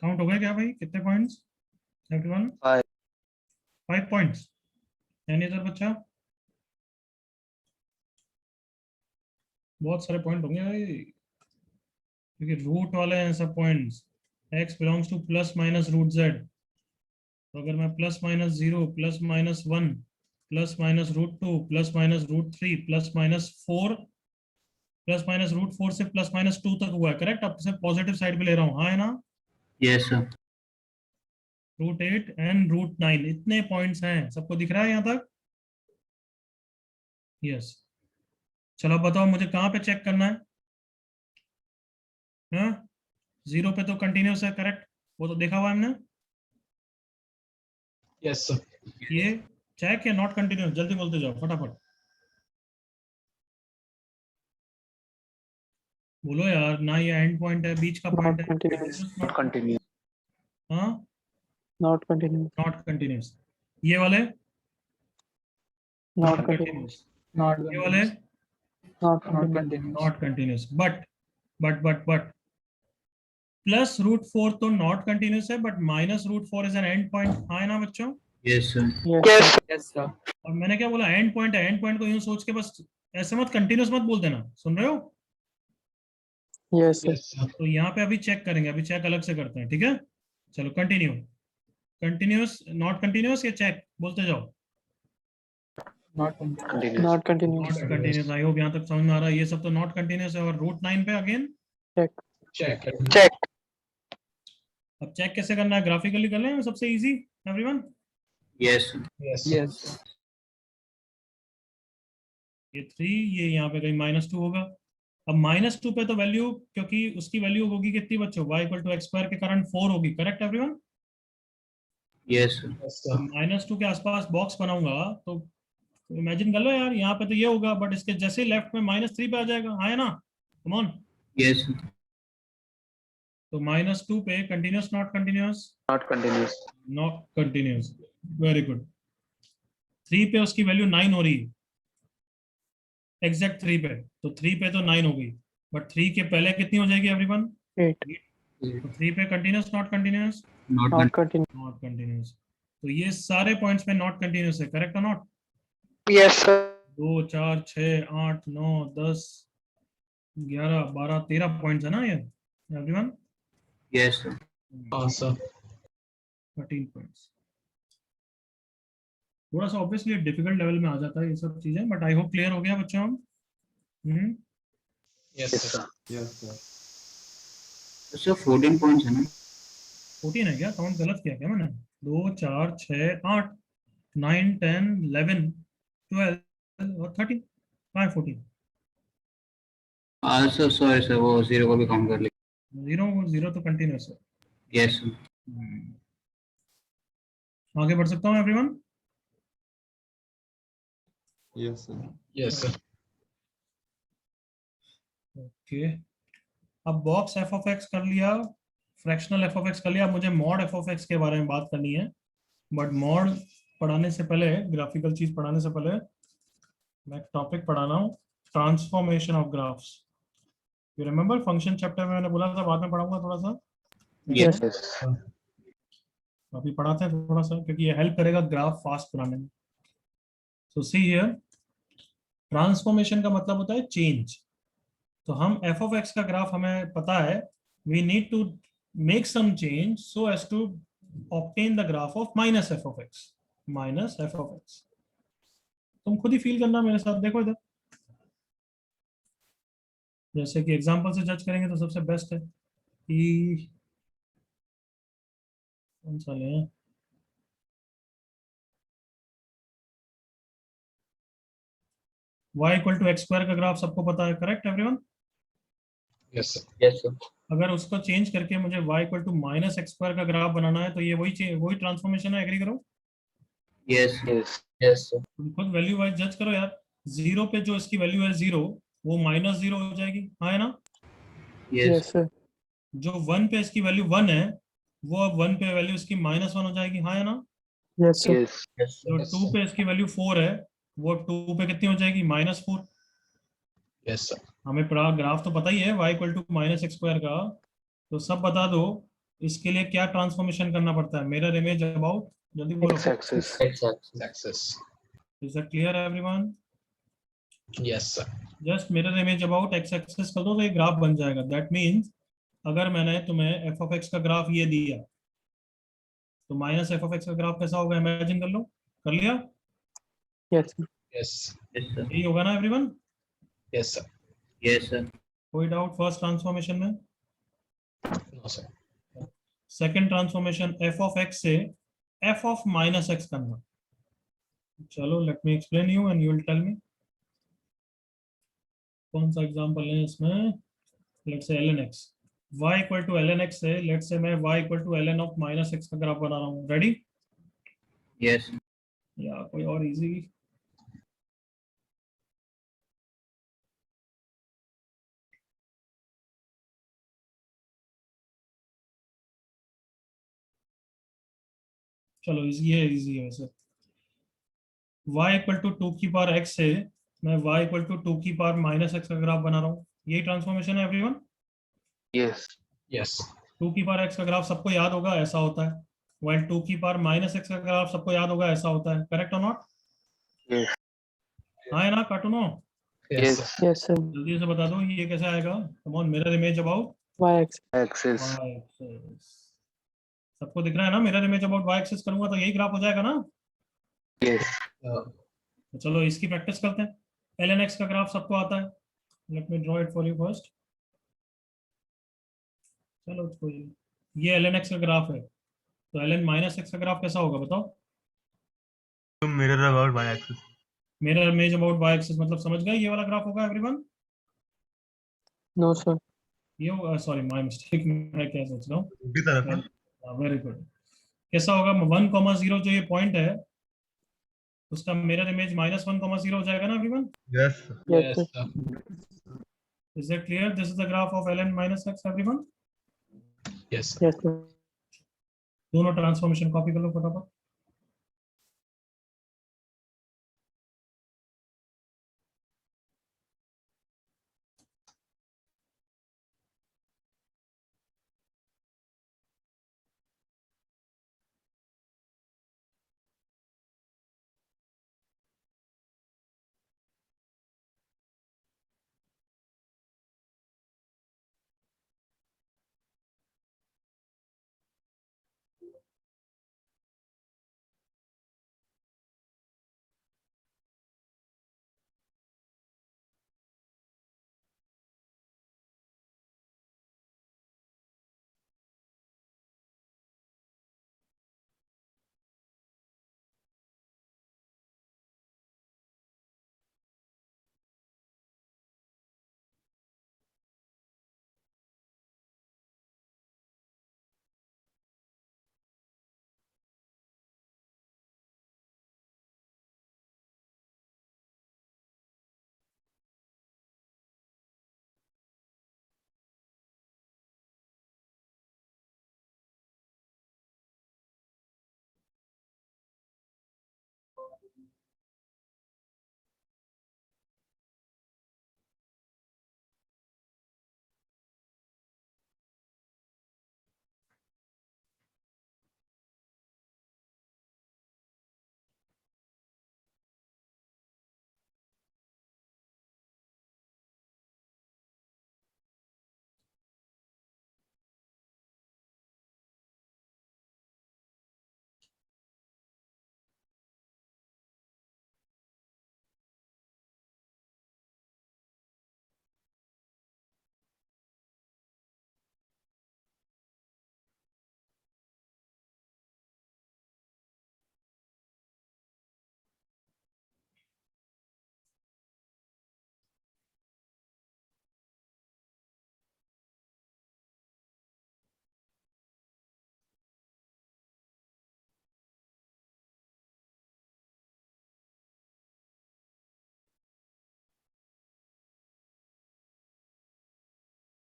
काउंट हो गए क्या भाई, कितने पॉइंट्स एवरीवन? 5 पॉइंट्स। यानी इधर बच्चा बहुत सारे पॉइंट होंगे भाई, क्योंकि रूट वाले हैं सब points. x belongs to plus minus root z, तो अगर मैं plus minus 0 plus minus 1 plus minus √2 plus minus √3 plus minus 4 plus minus √4 से प्लस माइनस 2 तक हुआ है, करेक्ट? अब से पॉजिटिव साइड पे ले रहा हूँ, हाँ है ना? यस सर √8 एंड √9, इतने पॉइंट्स हैं, सबको दिख रहा है यहाँ तक? यस। चलो अब बताओ मुझे कहाँ पे चेक करना है? हाँ, 0 पे तो कंटिन्यूस है, करेक्ट? वो तो देखा हुआ हमने। Yes, sir. ये चेक या नॉट कंटिन्यूस, जल्दी बोलते जाओ फटाफट, बोलो यार ना, ये एंड पॉइंट है, बीच का पॉइंट Not है, continuous. Not continue. हाँ Not continuous. Not continuous. ये वाले Not continuous. Not ये वाले Not not continuous. continuous. Not continuous, but plus √4 तो नॉट कंटिन्यूस है, but minus √4 is an and point, हाँ है ना बच्चों? Yes sir Yes. Yes, sir. और मैंने क्या बोला, एंड पॉइंट है, एंड पॉइंट को यूं सोच के बस ऐसे मत कंटिन्यूस मत बोल देना, सुन रहे हो? Yes, sir. Yes, sir. तो यहाँ पे अभी चेक करेंगे, अभी चेक अलग से करते हैं, ठीक है? चलो कंटिन्यू, कंटिन्यूस नॉट कंटिन्यूस या चेक बोलते जाओ। Not continuous. Continuous. Not continuous. Not continuous, I hope यहाँ तक समझ में आ रहा है, ये सब तो नॉट कंटिन्यूस है। और √9 पे अगेन Check. Check. अब चेक कैसे करना है, ग्राफिकली कर लें, सबसे easy everyone. Yes Yes, sir. Yes, sir. ये 3, ये यहाँ पे कहीं -2 होगा। अब -2 पे तो वैल्यू, क्योंकि उसकी वैल्यू होगी कितनी बच्चों, y = x² के कारण 4 होगी, correct everyone? Yes Yes, sir. -2 के आसपास बॉक्स बनाऊंगा तो इमेजिन कर लो यार, यहाँ पे तो ये होगा, बट इसके जैसे लेफ्ट में -3 पे आ जाएगा, हाँ है ना? Come on. यस तो -2 पे continuous not continuous? Not continuous. Not continuous, very good. 3 पे उसकी वैल्यू 9 हो रही है, एग्जैक्ट 3 पे, तो 3 पे तो 9 हो गई, बट 3 के पहले कितनी हो जाएगी एवरीवन? 8. तो 3 पे continuous not continuous? Not Not continuous. Not continuous. तो ये सारे पॉइंट्स में नॉट कंटिन्यूस है, करेक्ट और नॉट? Yes, sir. 2 4 6 8 9 10 11 12 13 पॉइंट्स है ना ये everyone? Yes sir Sir. 13 points. थोड़ा सा ऑब्वियसली डिफिकल्ट लेवल में आ जाता है ये सब चीजें, बट आई होप क्लियर हो गया बच्चों हम। Yes, sir. सर 14 पॉइंट्स है ना? 14 है क्या? काउंट गलत किया क्या मैंने? 2 4 6 8 9 10 11 12 और 13, 14। सर सॉरी सर, वो जीरो को भी काउंट कर लिया। जीरो तो कंटिन्यूस है। Yes sir. आगे बढ़ सकता हूँ everyone? Yes, sir. Yes, sir. Okay, अब बॉक्स एफ ऑफ एक्स कर लिया, फ्रैक्शनल एफ ऑफ एक्स कर लिया, अब मुझे मॉड एफ ऑफ एक्स के बारे में बात करनी है। बट मॉड पढ़ाने से पहले, ग्राफिकल चीज पढ़ाने से पहले मैं टॉपिक पढ़ाना हूँ, transformation of graphs. You remember function chapter में मैंने बोला था बाद में पढ़ाऊंगा थोड़ा सा, यस Yes. अभी पढ़ाते हैं थोड़ा सा क्योंकि ये हेल्प करेगा ग्राफ फास्ट बनाने में। सो सी हियर, ट्रांसफॉर्मेशन का मतलब होता है चेंज। तो हम एफ ऑफ एक्स का ग्राफ हमें पता है, we need to make some change so as to obtain the graph of minus f of x. Minus f of x, तुम खुद ही फील करना मेरे साथ, देखो इधर, जैसे कि एग्जांपल से जज करेंगे तो सबसे बेस्ट है कि कौन सा लें। y equal to x square का ग्राफ सबको पता है, correct everyone? Yes, sir. Yes, sir. अगर उसको चेंज करके मुझे y equal to minus x square का ग्राफ बनाना है तो ये वही ट्रांसफॉर्मेशन है, एग्री करो? Yes Yes. Yes, sir. तुम खुद वैल्यू वाइज जज करो यार। जीरो पे जो इसकी वैल्यू है जीरो, वो माइनस जीरो हो जाएगी, हाँ है ना? Yes Yes, sir. जो वन पे इसकी वैल्यू वन है, वो अब वन पे वैल्यू इसकी माइनस वन हो जाएगी, हाँ है ना? Yes, sir. Yes. Yes, sir. जो Yes, टू sir. पे इसकी वैल्यू फोर है, वो टू पे कितनी हो जाएगी? Minus four. Yes, sir. हमें पूरा ग्राफ तो पता ही है y equal to minus x square का, तो सब बता दो इसके लिए क्या ट्रांसफॉर्मेशन करना पड़ता है। मिरर इमेज अबाउट, जल्दी बोलो। X-axis. X-axis. Axis. Is that clear everyone? Yes, sir. Just mirror image about x axis कर दो तो ये ग्राफ बन जाएगा। दैट मीन्स अगर मैंने तुम्हें एफ ऑफ एक्स का ग्राफ ये दिया, तो माइनस एफ ऑफ एक्स का ग्राफ कैसा होगा, इमेजिन कर लो। कर लिया? Yes, sir. Yes. Yes sir. यही होगा ना everyone? Yes, sir. Yes sir. कोई डाउट फर्स्ट ट्रांसफॉर्मेशन में? No, sir. Second transformation f of x से एफ ऑफ माइनस एक्स करना। चलो let me explain you and you will tell me. कौन सा एग्जांपल लें इसमें? Let's say ln x, y equal to ln x से let's say मैं y equal to ln of minus x का graph बना रहा हूँ। रेडी? यस या कोई और इजी? चलो ये इजी है वैसे। y इक्वल टू टू की पावर x से मैं y इक्वल टू टू की पावर माइनस एक्स का ग्राफ बना रहा हूँ। यही ट्रांसफॉर्मेशन है एवरीवन? Yes. Yes. टू की पावर x का ग्राफ सबको याद होगा, ऐसा होता है। वाइल टू की पावर माइनस एक्स का ग्राफ सबको याद होगा, ऐसा होता है। करेक्ट और नॉट? Yes. हाँ है ना कार्टूनो? Yes, sir. Yes. Yes, sir. जल्दी से बता दो ये कैसे आएगा। Come on, mirror image about Y-axis. Axis. y axis. सबको दिख रहा है ना? Mirror image about y axis करूंगा तो यही ग्राफ हो जाएगा ना? Yes. तो चलो इसकी प्रैक्टिस करते हैं। ln x का ग्राफ सबको आता है। Let me draw it for you first. चलो कोई, ये ln x का ग्राफ है, तो ln माइनस एक्स का ग्राफ कैसा होगा बताओ? To mirror about y-axis. Mirror image about y axis मतलब समझ गए, ये वाला ग्राफ होगा एवरीवन? No, sir. ये सॉरी माय मिस्टेक, मैं क्या सोच रहा हूँ। उल्टी तरफ ना। Very good. कैसा होगा? 1,0 जो ये पॉइंट है उसका मिरर इमेज माइनस 1,0 हो जाएगा ना everyone? Yes sir. Yes, Yes, sir. sir. Is that clear? This is the graph of ln minus x everyone. Yes, sir. Yes, sir. दोनों ट्रांसफॉर्मेशन कॉपी कर लो फटाफट।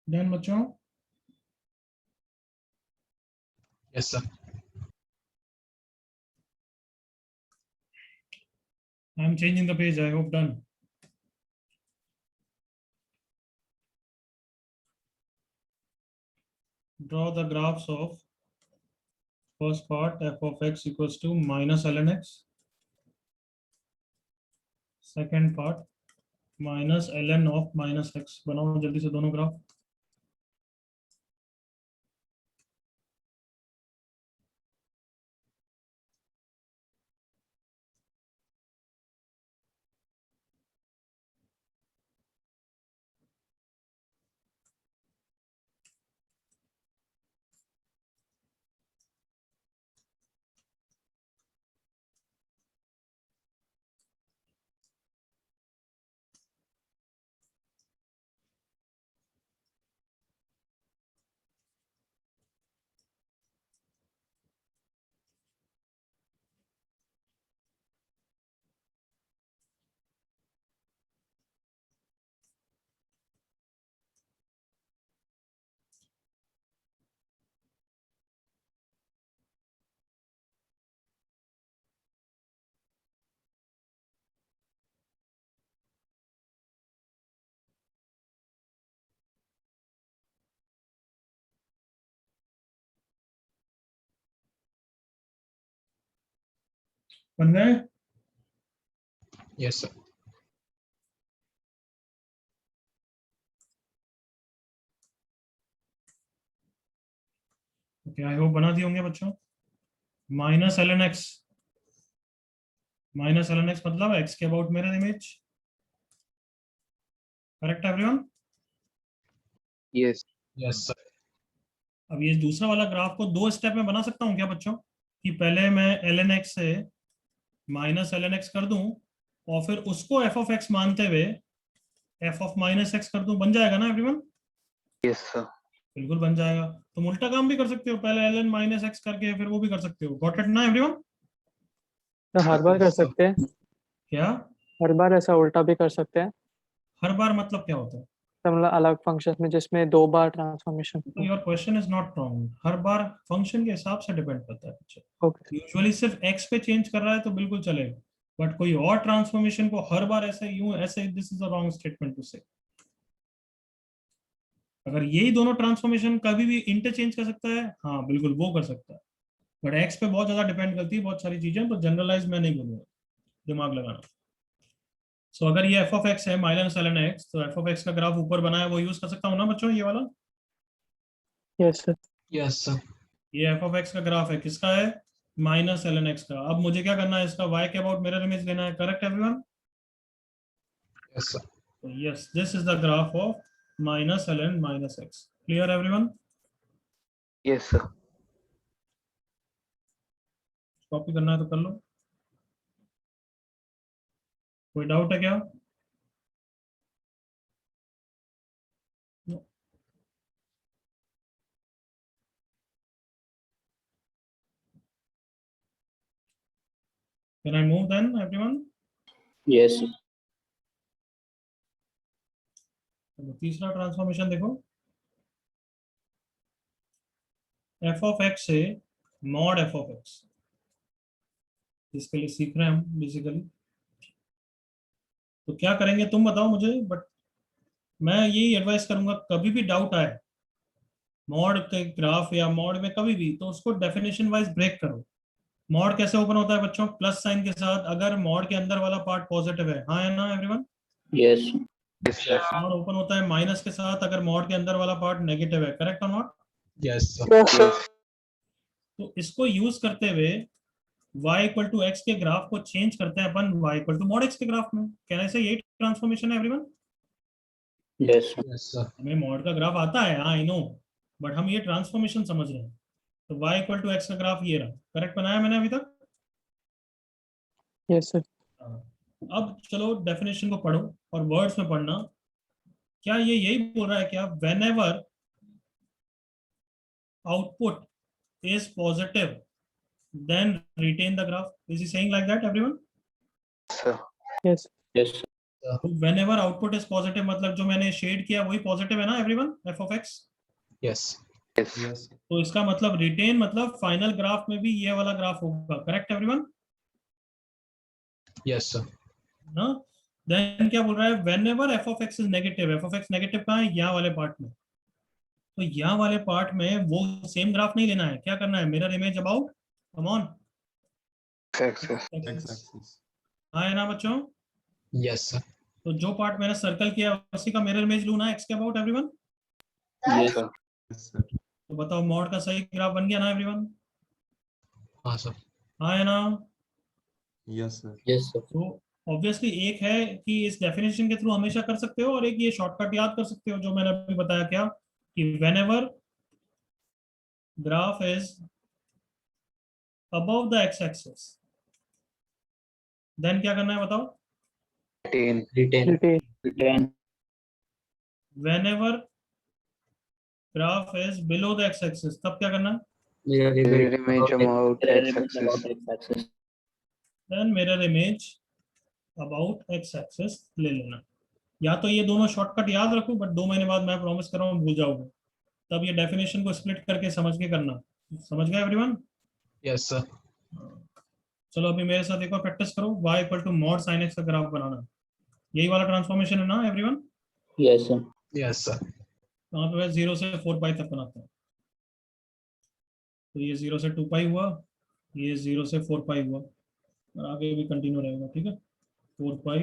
डन बच्चों? Yes, sir. I am changing the page. I hope done. Draw the graphs of first part f of x equals to minus ln x. Second part minus ln of minus x. बनाओ जल्दी से दोनों graph. बन गए? Yes, sir. Okay, I hope बना दिए होंगे बच्चों. Minus ln x. Minus ln x मतलब x के about mirror image. Correct everyone? Yes. Yes, sir. अब ये दूसरा वाला ग्राफ को दो स्टेप में बना सकता हूँ क्या बच्चों? कि पहले मैं ln x से माइनस ln x कर दूं और फिर उसको f of x मानते हुए f of माइनस x कर दूं. बन जाएगा ना एवरीवन? Yes, sir. बिल्कुल बन जाएगा. तुम उल्टा काम भी कर सकते हो, पहले ln माइनस x करके फिर वो भी कर सकते हो. गॉट इट ना एवरीवन? तो हर बार कर सकते हैं, क्या हर बार ऐसा उल्टा भी कर सकते हैं. हर बार मतलब क्या होता है? तो मतलब अलग फंक्शन में जिसमें 2 बार ट्रांसफॉर्मेशन. तो your question is not wrong. Her bar function के हिसाब से डिपेंड करता है बच्चे. ओके. यूजुअली सिर्फ x पे चेंज कर रहा है तो बिल्कुल चलेगा, बट कोई और ट्रांसफॉर्मेशन को हर बार ऐसे यूं ऐसे, this is a wrong statement to say. अगर यही दोनों ट्रांसफॉर्मेशन कभी भी इंटरचेंज कर सकता है, हाँ बिल्कुल वो कर सकता है, बट x पे बहुत ज्यादा डिपेंड करती है बहुत सारी चीजें, तो जनरलाइज मैं नहीं बोलूंगा, दिमाग लगाना. सो अगर ये f of x है माइनस ln x, तो f of x का ग्राफ ऊपर बना है वो यूज कर सकता हूँ ना बच्चों, ये वाला. Yes sir. Yes, sir. ये f of x का ग्राफ है, किसका है? माइनस ln x का. अब मुझे क्या करना है, इसका y के अबाउट मिरर इमेज लेना है. Correct everyone? Yes, sir. Yes, this is the graph of minus ln minus x. Clear everyone? Yes, sir. Copy करना है तो कर लो. कोई डाउट है क्या? Can I move then, everyone? Yes. तो तीसरा ट्रांसफॉर्मेशन देखो. f of x से मॉड f of x, इसके लिए सीख रहे हैं हम बेसिकली. तो क्या करेंगे तुम बताओ मुझे, बट मैं यही एडवाइस करूंगा, कभी भी डाउट आए मॉड के ग्राफ या मॉड में कभी भी, तो उसको डेफिनेशन वाइज ब्रेक करो. मॉड कैसे ओपन होता है बच्चों? प्लस साइन के साथ, अगर मॉड के अंदर वाला पार्ट पॉजिटिव है. हाँ है ना everyone? Yes. Yes, sir. Mod open होता है माइनस के साथ अगर मॉड के अंदर वाला पार्ट नेगेटिव है. करेक्ट और नॉट? Yes, sir. Yes. तो इसको यूज करते हुए y इक्वल टू एक्स के ग्राफ को चेंज करते हैं अपन y equal to mod x के ग्राफ में. कहने से यही ट्रांसफॉर्मेशन है एवरीवन. Yes. Yes, sir. हमें मॉड का ग्राफ आता है, हाँ आई नो, बट हम ये ट्रांसफॉर्मेशन समझ रहे हैं. तो y इक्वल टू एक्स का ग्राफ ये रहा. करेक्ट बनाया मैंने अभी तक? Yes sir. अब चलो डेफिनेशन को पढ़ो और वर्ड्स में पढ़ना. क्या ये यही बोल रहा है क्या, when ever output is positive then retain the graph? Is he saying like that everyone? Sir. Yes. Yes. whenever output is positive मतलब जो मैंने शेड किया वही पॉजिटिव है ना everyone, f of x। Yes. Yes. Yes. तो इसका मतलब रिटेन मतलब फाइनल ग्राफ में भी ये वाला ग्राफ होगा, करेक्ट एवरीवन Yes, sir. ना। देन क्या बोल रहा है, whenever f of x is negative, f of x negative कहाँ है, यहाँ वाले पार्ट में। तो यहाँ वाले पार्ट में वो सेम ग्राफ नहीं लेना है, क्या करना है, mirror image about, come on, X-axis. X-axis. हाँ है ना बच्चों। Yes, sir. तो जो पार्ट मैंने सर्कल किया उसी का मिरर इमेज लूँ ना x के about everyone. Yes, sir. Yes, sir. तो बताओ मॉड का सही ग्राफ बन गया ना एवरीवन, हाँ sir. हाँ है ना। Yes, sir. Yes, sir. तो ऑब्वियसली एक है कि इस डेफिनेशन के थ्रू हमेशा कर सकते हो, और एक ये शॉर्टकट याद कर सकते हो जो मैंने अभी बताया, क्या कि whenever graph is above the x-axis, then क्या करना है बताओ, Retain. Retain. Retain. Retain. whenever graph is below the x-axis तब क्या करना है, Mirror Mirror image about Mirror image x-axis. about x-axis. then mirror image about x-axis ले लेना। या तो ये दोनों शॉर्टकट याद रखो, बट 2 महीने बाद मैं प्रॉमिस कर रहा हूँ भूल जाओगे, तब ये डेफिनेशन को स्प्लिट करके समझ के करना। समझ गए एवरीवन। Yes, sir. चलो अभी मेरे साथ एक बार प्रैक्टिस करो, y equal to mod sine x का ग्राफ बनाना, यही वाला ट्रांसफॉर्मेशन है ना everyone. Yes, sir. Yes, sir. यहाँ पे 0 से 4 पाई तक बनाते हैं, तो ये 0 से 2 पाई हुआ, ये 0 से 4 पाई हुआ, और आगे भी कंटिन्यू रहेगा, ठीक है। 4 पाई,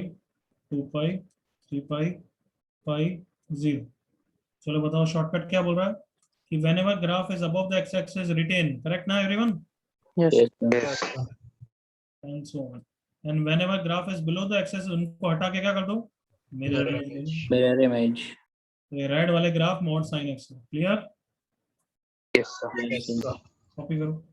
2 पाई, 3 पाई, पाई, 0। चलो बताओ शॉर्टकट क्या बोल रहा है कि whenever graph is above the x-axis retain, correct ना everyone, Yes. Yes, sir. Yes. sir. and so on, and whenever graph is below the axis उनको हटा के क्या कर दो, mirror Mirror image. Mirror image. ये रेड वाले graph mod sine x, clear, Yes, sir. Yes, sir. Copy करो।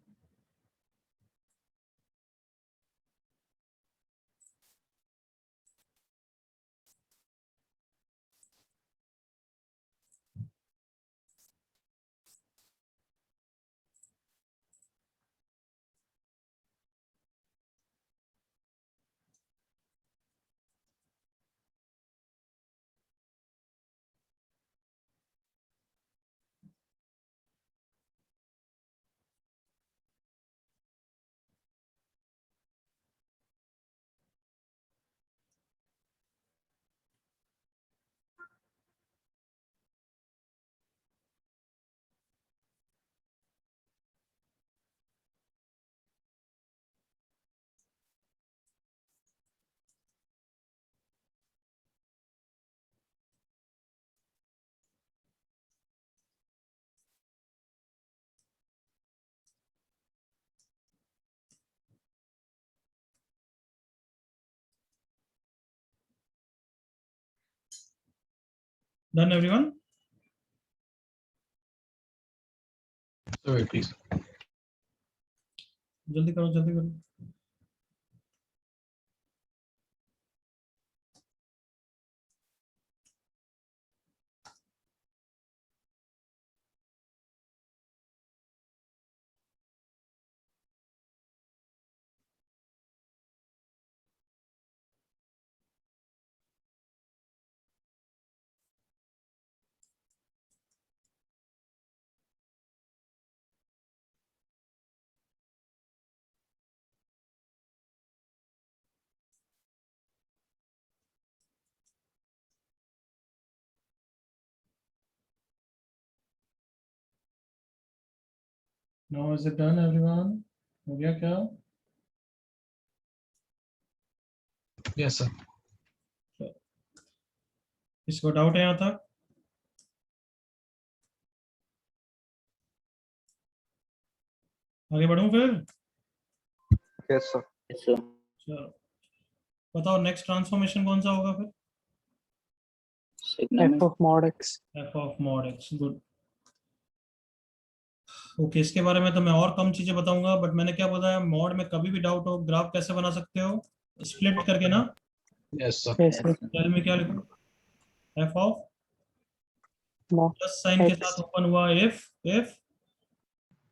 Done everyone. Sir, wait, please. जल्दी करो जल्दी करो। Now is it done everyone, हो गया क्या। Yes, sir. इसको डाउट है यहाँ तक, आगे बढ़ूं फिर। Yes, sir. Yes, sir. चलो बताओ नेक्स्ट ट्रांसफॉर्मेशन कौन सा होगा फिर, Sigma F of mod x. f of mod x, good. Okay इसके बारे में तो मैं और कम चीजें बताऊंगा, बट मैंने क्या बताया, मॉड में कभी भी डाउट हो ग्राफ कैसे बना सकते हो, स्प्लिट करके ना। Yes, sir. Yes, sir. Tell में क्या लिखो, f of Mod plus sine के x. साथ ओपन हुआ if X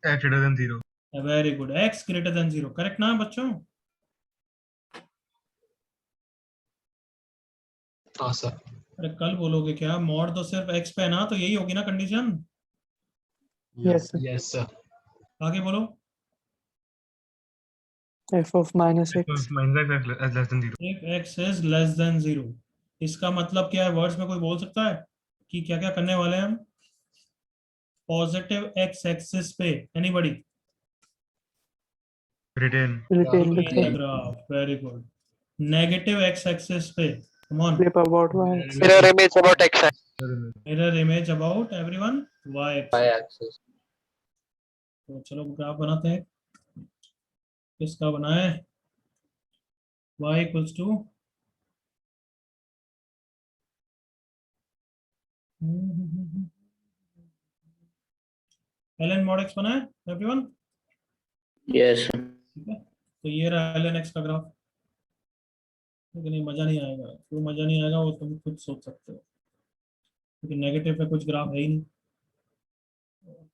greater than 0. Very good, x greater than 0, correct ना बच्चों। हाँ सर. अरे कल बोलोगे क्या? मॉड तो सिर्फ x पे है ना, तो यही होगी ना condition. Yes, sir. Yes sir. आगे बोलो. F of minus x. minus x less than 0. if x is less than 0, इसका मतलब क्या है? वर्ड्स में कोई बोल सकता है कि क्या क्या करने वाले हैं हम? पॉजिटिव x एक्सिस पे anybody? Retain. Retain the in the same. Graph. Very good. Negative x axis पे come on. Flip about y axis. Mirror image about x axis. Mirror image about everyone y Y axis. axis. तो चलो graph बनाते हैं. किसका बनाए? y equals to ln mod x बनाए एवरीवन. Yes ठीक है, तो ये रहा ln x का ग्राफ. लेकिन ये मजा नहीं आएगा. क्यों मजा नहीं आएगा वो तुम खुद सोच सकते हो, क्योंकि नेगेटिव पे कुछ ग्राफ है ही नहीं.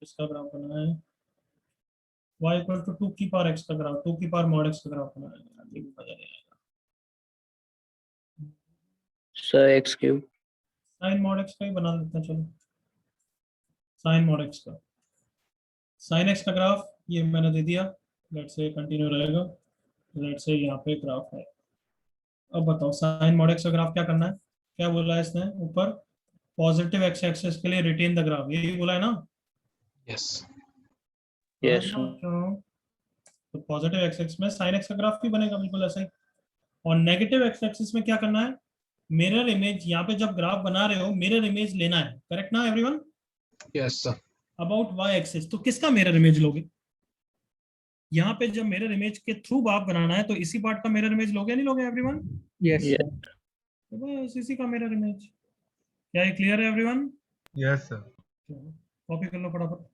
किसका ग्राफ बनाना है? y इक्वल टू 2 की पावर x का ग्राफ, 2 की पावर mod x का ग्राफ बनाना है. ये भी मजा नहीं आएगा. Sir x cube. Sine mod x का ही बना देते हैं. चलो साइन mod x का, साइन x का ग्राफ ये मैंने दे दिया. लेट्स से कंटिन्यू रहेगा. लेट्स से यहाँ पे ग्राफ है. अब बताओ साइन mod x का ग्राफ क्या करना है? क्या बोला है इसने ऊपर? पॉजिटिव x एक्सिस के लिए रिटेन द ग्राफ, यही बोला है ना? Yes. यस तो पॉजिटिव x एक्सिस में साइन x का ग्राफ भी बनेगा बिल्कुल ऐसा ही. और नेगेटिव x एक्सिस में क्या करना है? Mirror image. यहाँ पे जब ग्राफ बना रहे हो मिरर इमेज लेना है. करेक्ट ना everyone? Yes sir. About y axis. तो किसका मिरर इमेज लोगे? यहाँ पे जब मिरर इमेज के थ्रू ग्राफ बनाना है तो इसी पार्ट का मिरर इमेज लोगे नहीं लोगे एवरीवन? Yes, Yes. sir. तो बस इसी का मिरर इमेज. क्या ये क्लियर है एवरीवन? Yes, sir. कॉपी कर लो फटाफट.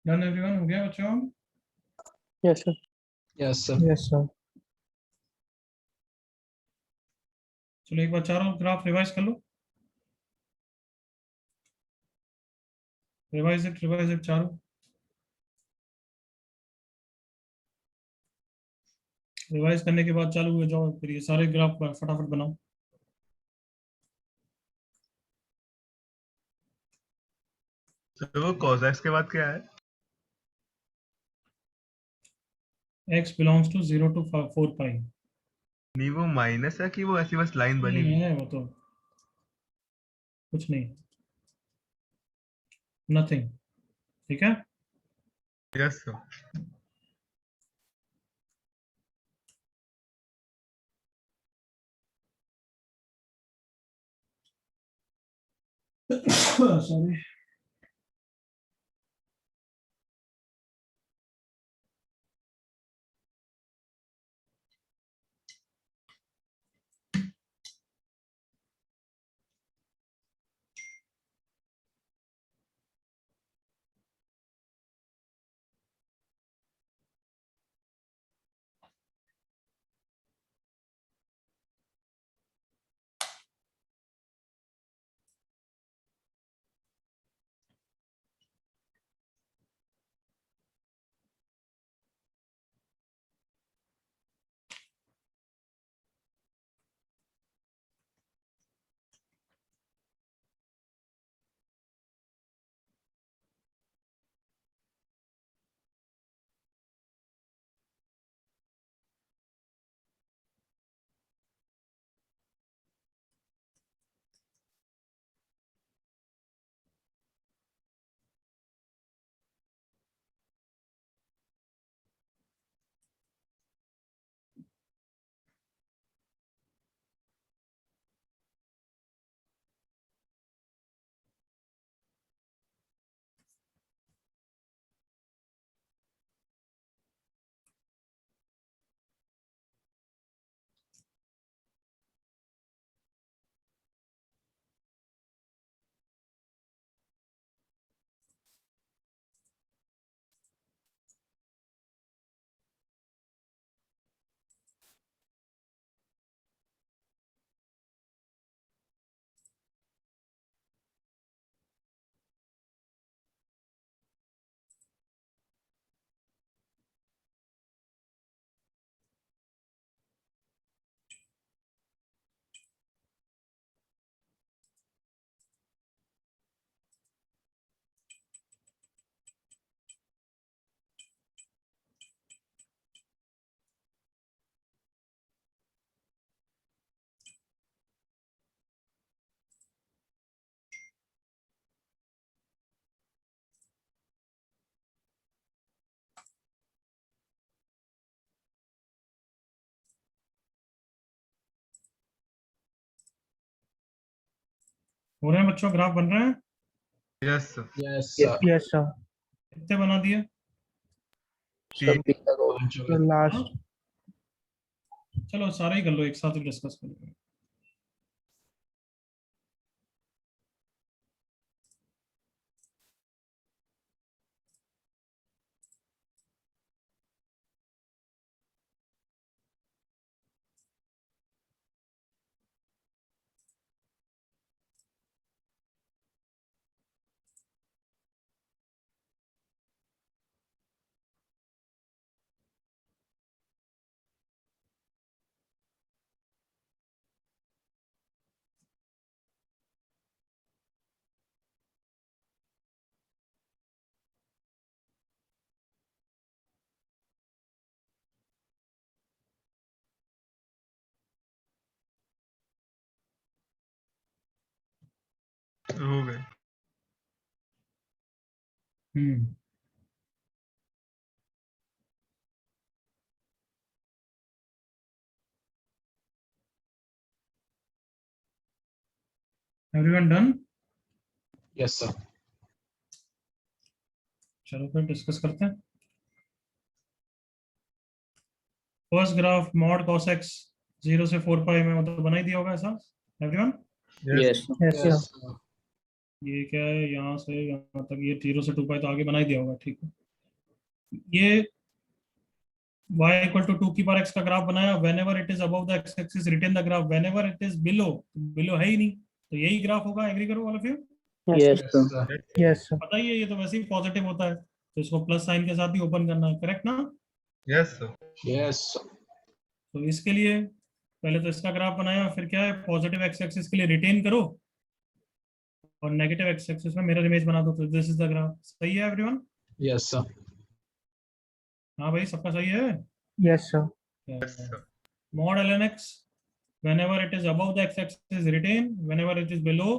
Done everyone? हो गया बच्चों? Yes, sir. Yes sir. Yes, sir. चलो एक बार चारों ग्राफ रिवाइज कर लो. रिवाइज इट चारों. रिवाइज करने के बाद चालू हो जाओ. फिर ये सारे ग्राफ फटाफट बनाओ. तो cos x के बाद क्या है? x बिलोंग्स टू 0 to 4 पाई. नहीं वो माइनस है कि वो ऐसी बस लाइन बनी हुई? नहीं है वो तो कुछ नहीं. नथिंग. ठीक है. Yes sir. सॉरी. हो रहे हैं बच्चों, ग्राफ बन रहे हैं? Yes sir. Yes, sir. Yes, sir. कितने बना दिए? सब भी लगाओ। पांच हो The गए। last. चलो सारे ही कर लो, एक साथ ही डिस्कस करेंगे। हो गए। हम्म, एवरीवन डन? Yes, sir. चलो फिर डिस्कस करते हैं। First graph mod cos x 0 से 4 पाई में मतलब बना ही दिया होगा ऐसा, everyone? Yes Yes, sir. Yes, sir. ये क्या है, यहाँ से यहाँ तक ये 0 से 2 पाई तो आगे बना ही दिया होगा, ठीक है। ये y इक्वल टू 2 की पावर x का ग्राफ बनाया, whenever it is above the x axis retain the graph, whenever it is below, below है ही नहीं, तो यही ग्राफ होगा। एग्री करो all of you? Yes, yes Yes, sir. sir. Yes, sir. पता ही है, ये तो वैसे ही पॉजिटिव होता है, तो इसको प्लस साइन के साथ ही ओपन करना है, करेक्ट ना? Yes sir. Yes, sir. तो इसके लिए पहले तो इसका ग्राफ बनाया, फिर क्या है, पॉजिटिव एक्स एक्सिस के लिए रिटेन करो और नेगेटिव एक्स एक्सिस में मिरर इमेज बना दो, तो दिस इज द ग्राफ। सही है एवरीवन? Yes, sir. हाँ भाई, सबका सही है? Yes, sir. Yes sir. Mod ln x, whenever it is above the x axis retain, whenever it is below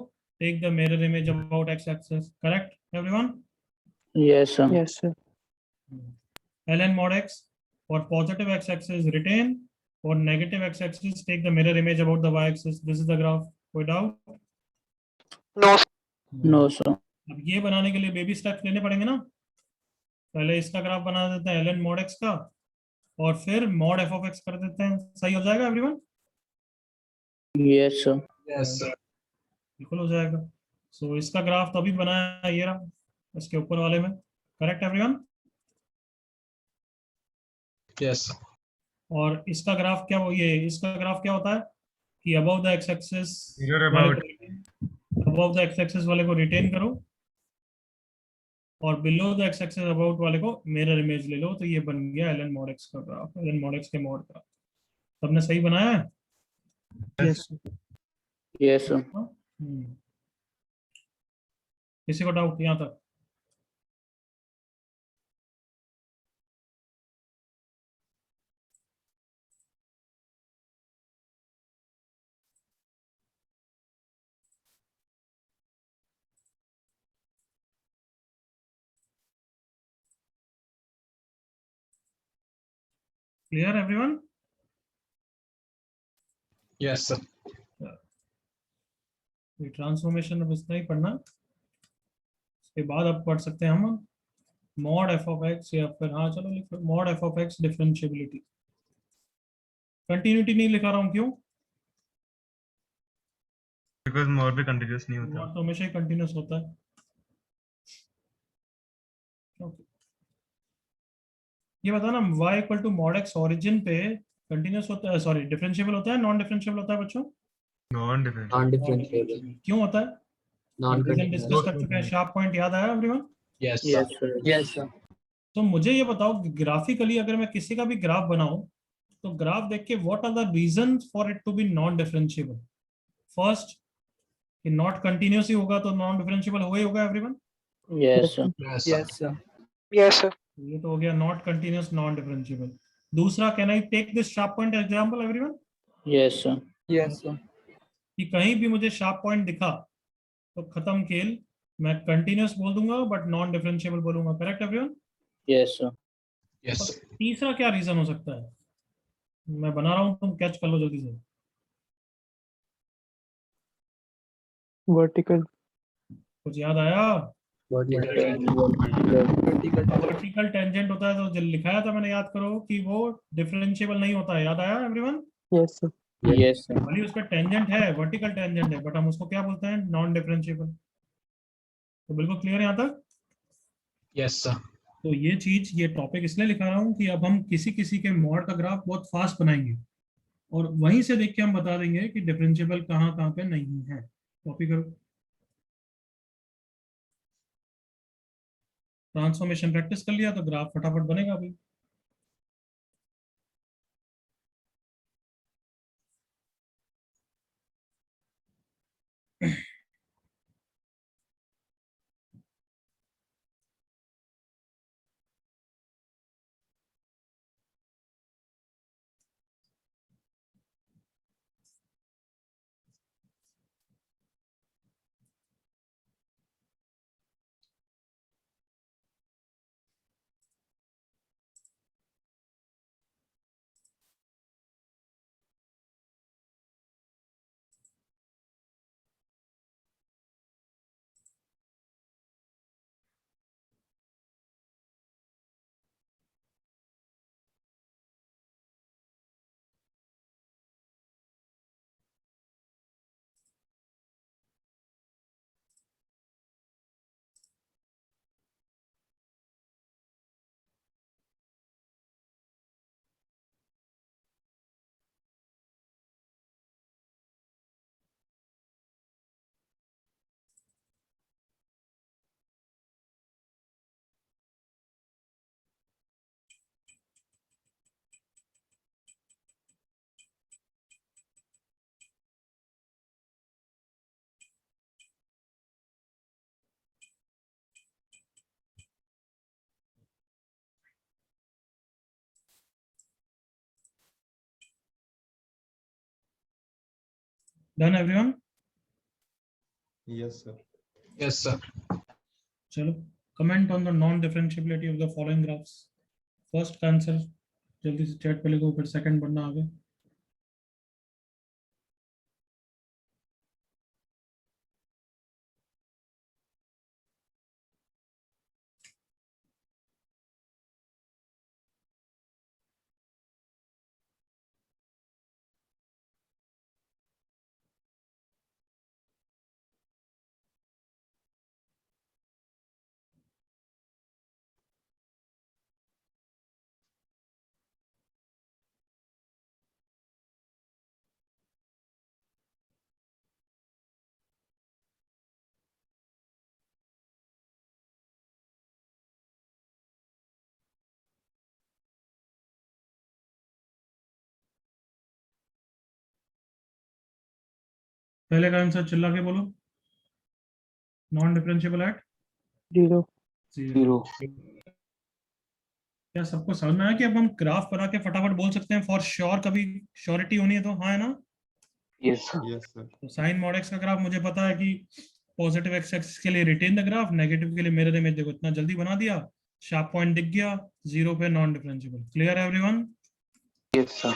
take the mirror image about x axis, correct everyone? Yes sir. Yes, sir. ln mod x, for positive x axis retain, for negative x axis take the mirror image about the y axis, this is the graph, कोई doubt? No sir. अब ये बनाने के लिए baby steps लेने पड़ेंगे ना। पहले इसका ग्राफ बना देते हैं ln mod x का, और फिर mod f of x कर देते हैं। सही हो जाएगा everyone? Yes sir. Yes, sir. बिल्कुल हो जाएगा। सो इसका ग्राफ तो अभी बनाया है, ये रहा इसके ऊपर वाले में, करेक्ट एवरीवन? Yes, sir. और इसका ग्राफ क्या हो, ये इसका ग्राफ क्या होता है कि above the x axis Mirror about. Above the x axis वाले को रिटेन करो और below the x axis about वाले को मिरर इमेज ले लो, तो ये बन गया ln mod x का ग्राफ, ln mod x के मॉड का। सबने सही बनाया है? Yes, sir. Yes sir. किसी को डाउट यहाँ तक? Clear everyone? Yes, sir. ये ट्रांसफॉर्मेशन अब इतना ही पढ़ना, उसके बाद अब पढ़ सकते हैं हम मॉड एफ ऑफ एक्स, या फिर हाँ चलो लिखो mod F of x differentiability. Continuity नहीं लिखा रहा हूँ, क्यों? बिकॉज मोर भी कंटिन्यूस नहीं होता। मॉड तो हमेशा ही कंटिन्यूस होता है। Okay. ये बता ना, y equal to mod x origin पे कंटिन्यूस होता है, सॉरी डिफरेंशिएबल होता है, नॉन डिफरेंशिएबल होता है बच्चों? Non different. Non-differentiable. क्यों होता है? Non-differentiable. डिस्कस कर चुके हैं। शार्प पॉइंट याद आया everyone? Yes, sir. Yes sir. Yes sir. तो मुझे ये बताओ, ग्राफिकली अगर मैं किसी का भी ग्राफ बनाऊं, तो ग्राफ देख के what are the reason for it to be non differentiable? First, कि नॉट कंटिन्यूस ही होगा तो नॉन डिफरेंशिएबल होगा everyone? Yes sir. Yes, sir. Sir. Yes sir. ये तो हो गया नॉट कंटिन्यूस नॉन डिफरेंशिएबल। दूसरा, can I take this sharp point example everyone? Yes sir. Yes sir. कि कहीं भी मुझे शार्प पॉइंट दिखा तो खत्म खेल, मैं कंटिन्यूस बोल दूंगा बट नॉन डिफरेंशिएबल बोलूंगा, correct everyone? Yes sir. Yes, sir. तीसरा क्या रीजन हो सकता है? मैं बना रहा हूं, तुम कैच कर लो जल्दी से। Vertical. कुछ याद आया? वर्टिकल टेंजेंट होता है तो जो लिखाया था मैंने, याद करो कि वो डिफरेंशिएबल नहीं होता है। याद आया everyone? Yes, sir. Yes, sir. भले उसका टेंजेंट है, वर्टिकल टेंजेंट है, बट हम उसको क्या बोलते हैं? Non differentiable. तो बिल्कुल क्लियर है यहाँ तक? Yes, sir. तो ये चीज, ये टॉपिक इसलिए लिखा रहा हूँ कि अब हम किसी किसी के मॉड का ग्राफ बहुत फास्ट बनाएंगे और वहीं से देख के हम बता देंगे कि डिफरेंशिएबल कहाँ कहाँ पे नहीं है। कॉपी करो। ट्रांसफॉर्मेशन प्रैक्टिस कर लिया तो ग्राफ फटाफट बनेगा भाई। Done everyone? Yes, sir. Yes, sir. चलो, comment on the non differentiability of the following graphs. First का आंसर जल्दी से चैट पे लिखो, फिर सेकंड बढ़ना आगे। पहले का आंसर चिल्ला के बोलो। Non differentiable eight 0. जीरो। क्या सबको समझ में आया कि अब हम ग्राफ बना के फटाफट बोल सकते हैं फॉर श्योर? कभी श्योरिटी होनी है तो हाँ, है ना? Yes, sir. तो साइन मॉड एक्स का ग्राफ मुझे पता है कि पॉजिटिव एक्स एक्सिस के लिए रिटेन द ग्राफ, नेगेटिव के लिए मिरर इमेज। देखो इतना जल्दी बना दिया, शार्प पॉइंट दिख गया, जीरो पे non differentiable. Clear everyone? Yes, sir.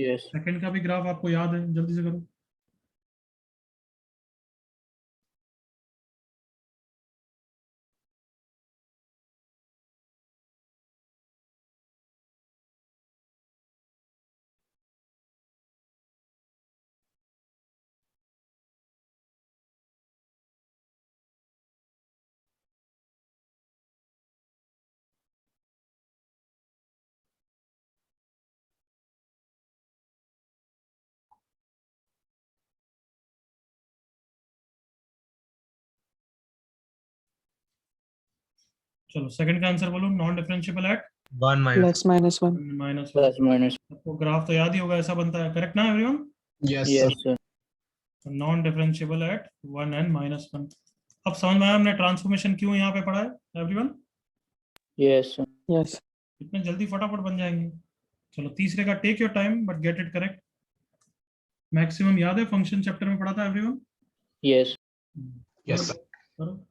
Yes. Second का भी ग्राफ आपको याद है, जल्दी से करो। चलो सेकंड का आंसर बोलो। Non differentiable eight 1 minus. Plus minus 1. Minus Plus minus. आपको ग्राफ तो याद ही होगा, ऐसा बनता है। करेक्ट ना everyone? Yes, sir. Yes, sir. Non differentiable eight 1 and -1। अब समझ में आया हमने ट्रांसफॉर्मेशन क्यों यहाँ पे पढ़ा है एवरीवन? Yes, sir. Yes. इतने जल्दी फटाफट बन जाएंगे। चलो तीसरे का take your time but get it correct. Maximum याद है, फंक्शन चैप्टर में पढ़ा था एवरीवन? Yes. Yes, sir. करो।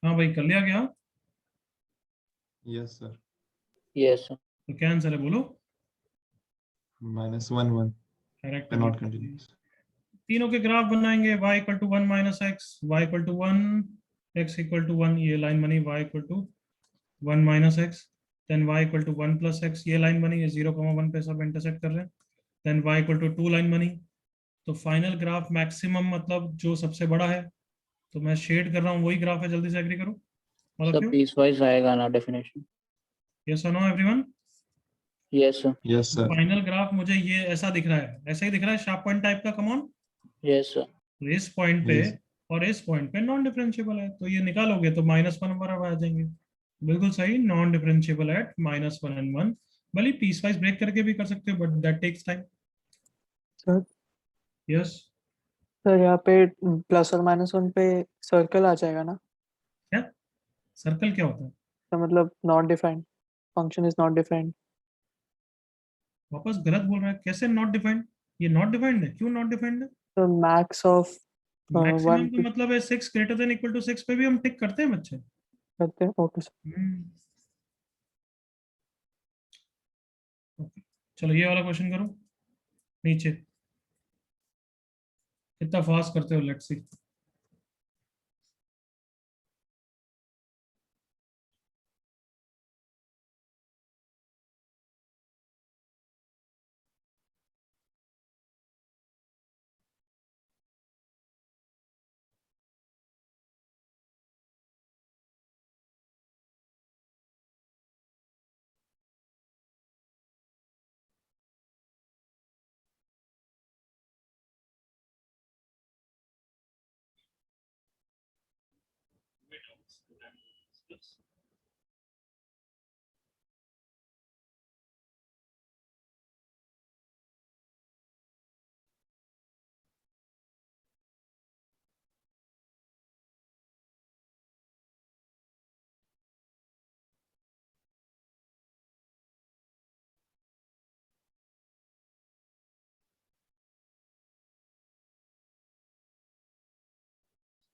हाँ भाई, कर लिया क्या? Yes, sir. Yes, sir. तो क्या आंसर है बोलो? -1 1 करेक्ट। cannot continue. तीनों के ग्राफ बनाएंगे, y equal to 1 minus x, y equal to 1, x equal to 1, ये लाइन बनी y equal to 1 minus x, then y equal to 1 plus x, ये लाइन बनी, ये 0,1 पे सब इंटरसेक्ट कर रहे हैं, then y equal to 2 line बनी। तो फाइनल ग्राफ मैक्सिमम मतलब जो सबसे बड़ा है, तो मैं शेड कर रहा हूँ, वही ग्राफ है, जल्दी से एग्री करो। ऑल ऑफ सब यू, पीस वाइज आएगा ना डेफिनेशन? यस और no everyone? Yes sir. Yes, sir. Final graph मुझे ये ऐसा दिख रहा है, ऐसा ही दिख रहा है, शार्प पॉइंट टाइप का, कम ऑन। Yes sir. तो इस पॉइंट पे Yes. और इस पॉइंट पे नॉन डिफरेंशिएबल है, तो ये निकालोगे तो -1 बराबर आ जाएंगे। बिल्कुल सही, नॉन डिफरेंशिएबल एट -1 and 1। भले पीस वाइज ब्रेक करके भी कर सकते हो, but that takes time. Sir yes. Sir यहाँ पे +or -1 पे सर्कल आ जाएगा ना? क्या सर्कल क्या होता है? तो मतलब not defined, function is not defined. वापस गलत बोल रहा है, कैसे नॉट डिफाइंड? ये नॉट डिफाइंड है, क्यों नॉट डिफाइंड है? तो मैक्स ऑफ मैक्सिमम 1 का मतलब है 6 ग्रेटर देन इक्वल टू 6 पे भी हम टिक करते हैं बच्चे। करते हैं। Okay sir. ओके, चलो ये वाला क्वेश्चन करो नीचे। कितना फास्ट करते हो, let's see.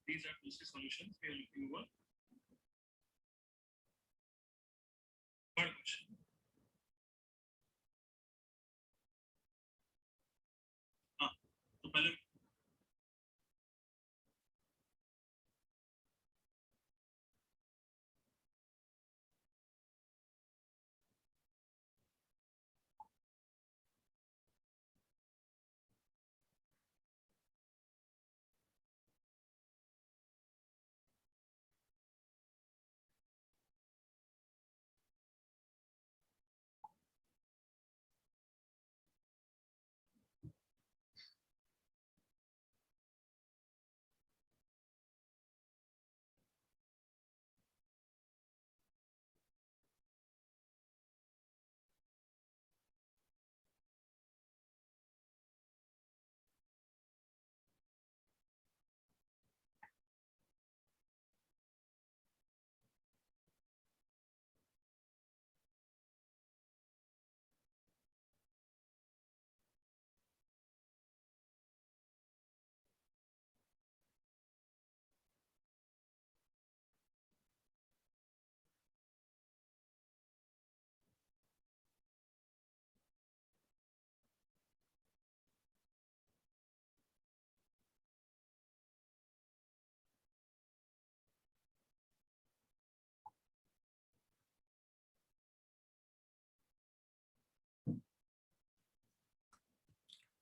These are 2C solutions we are looking over. Third question. हाँ, तो पहले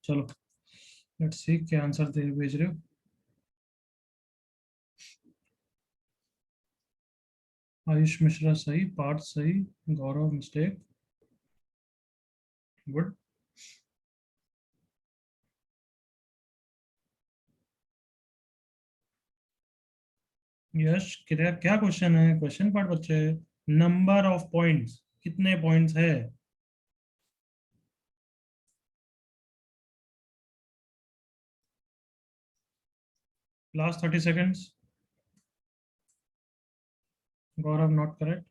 चलो लेट्स सी क्या आंसर दे भेज रहे हो। आयुष मिश्रा सही, पार्थ सही, गौरव मिस्टेक, गुड। यश क्या क्या क्वेश्चन है? क्वेश्चन पार्ट बच्चे, नंबर ऑफ पॉइंट्स, कितने पॉइंट्स है? Last 30 seconds. Gaurav not correct,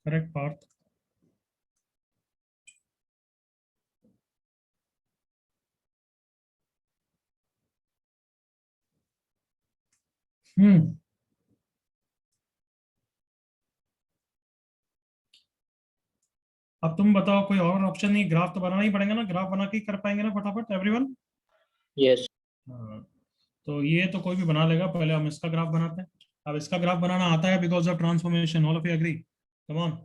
correct Parth. अब तुम बताओ, कोई और ऑप्शन नहीं, ग्राफ तो बनाना ही पड़ेगा ना, ग्राफ बना के ही कर पाएंगे ना फटाफट एवरीवन। Yes. तो ये तो कोई भी बना लेगा, पहले हम इसका ग्राफ बनाते हैं। अब इसका ग्राफ बनाना आता है because of transformation, all of you agree? Come on.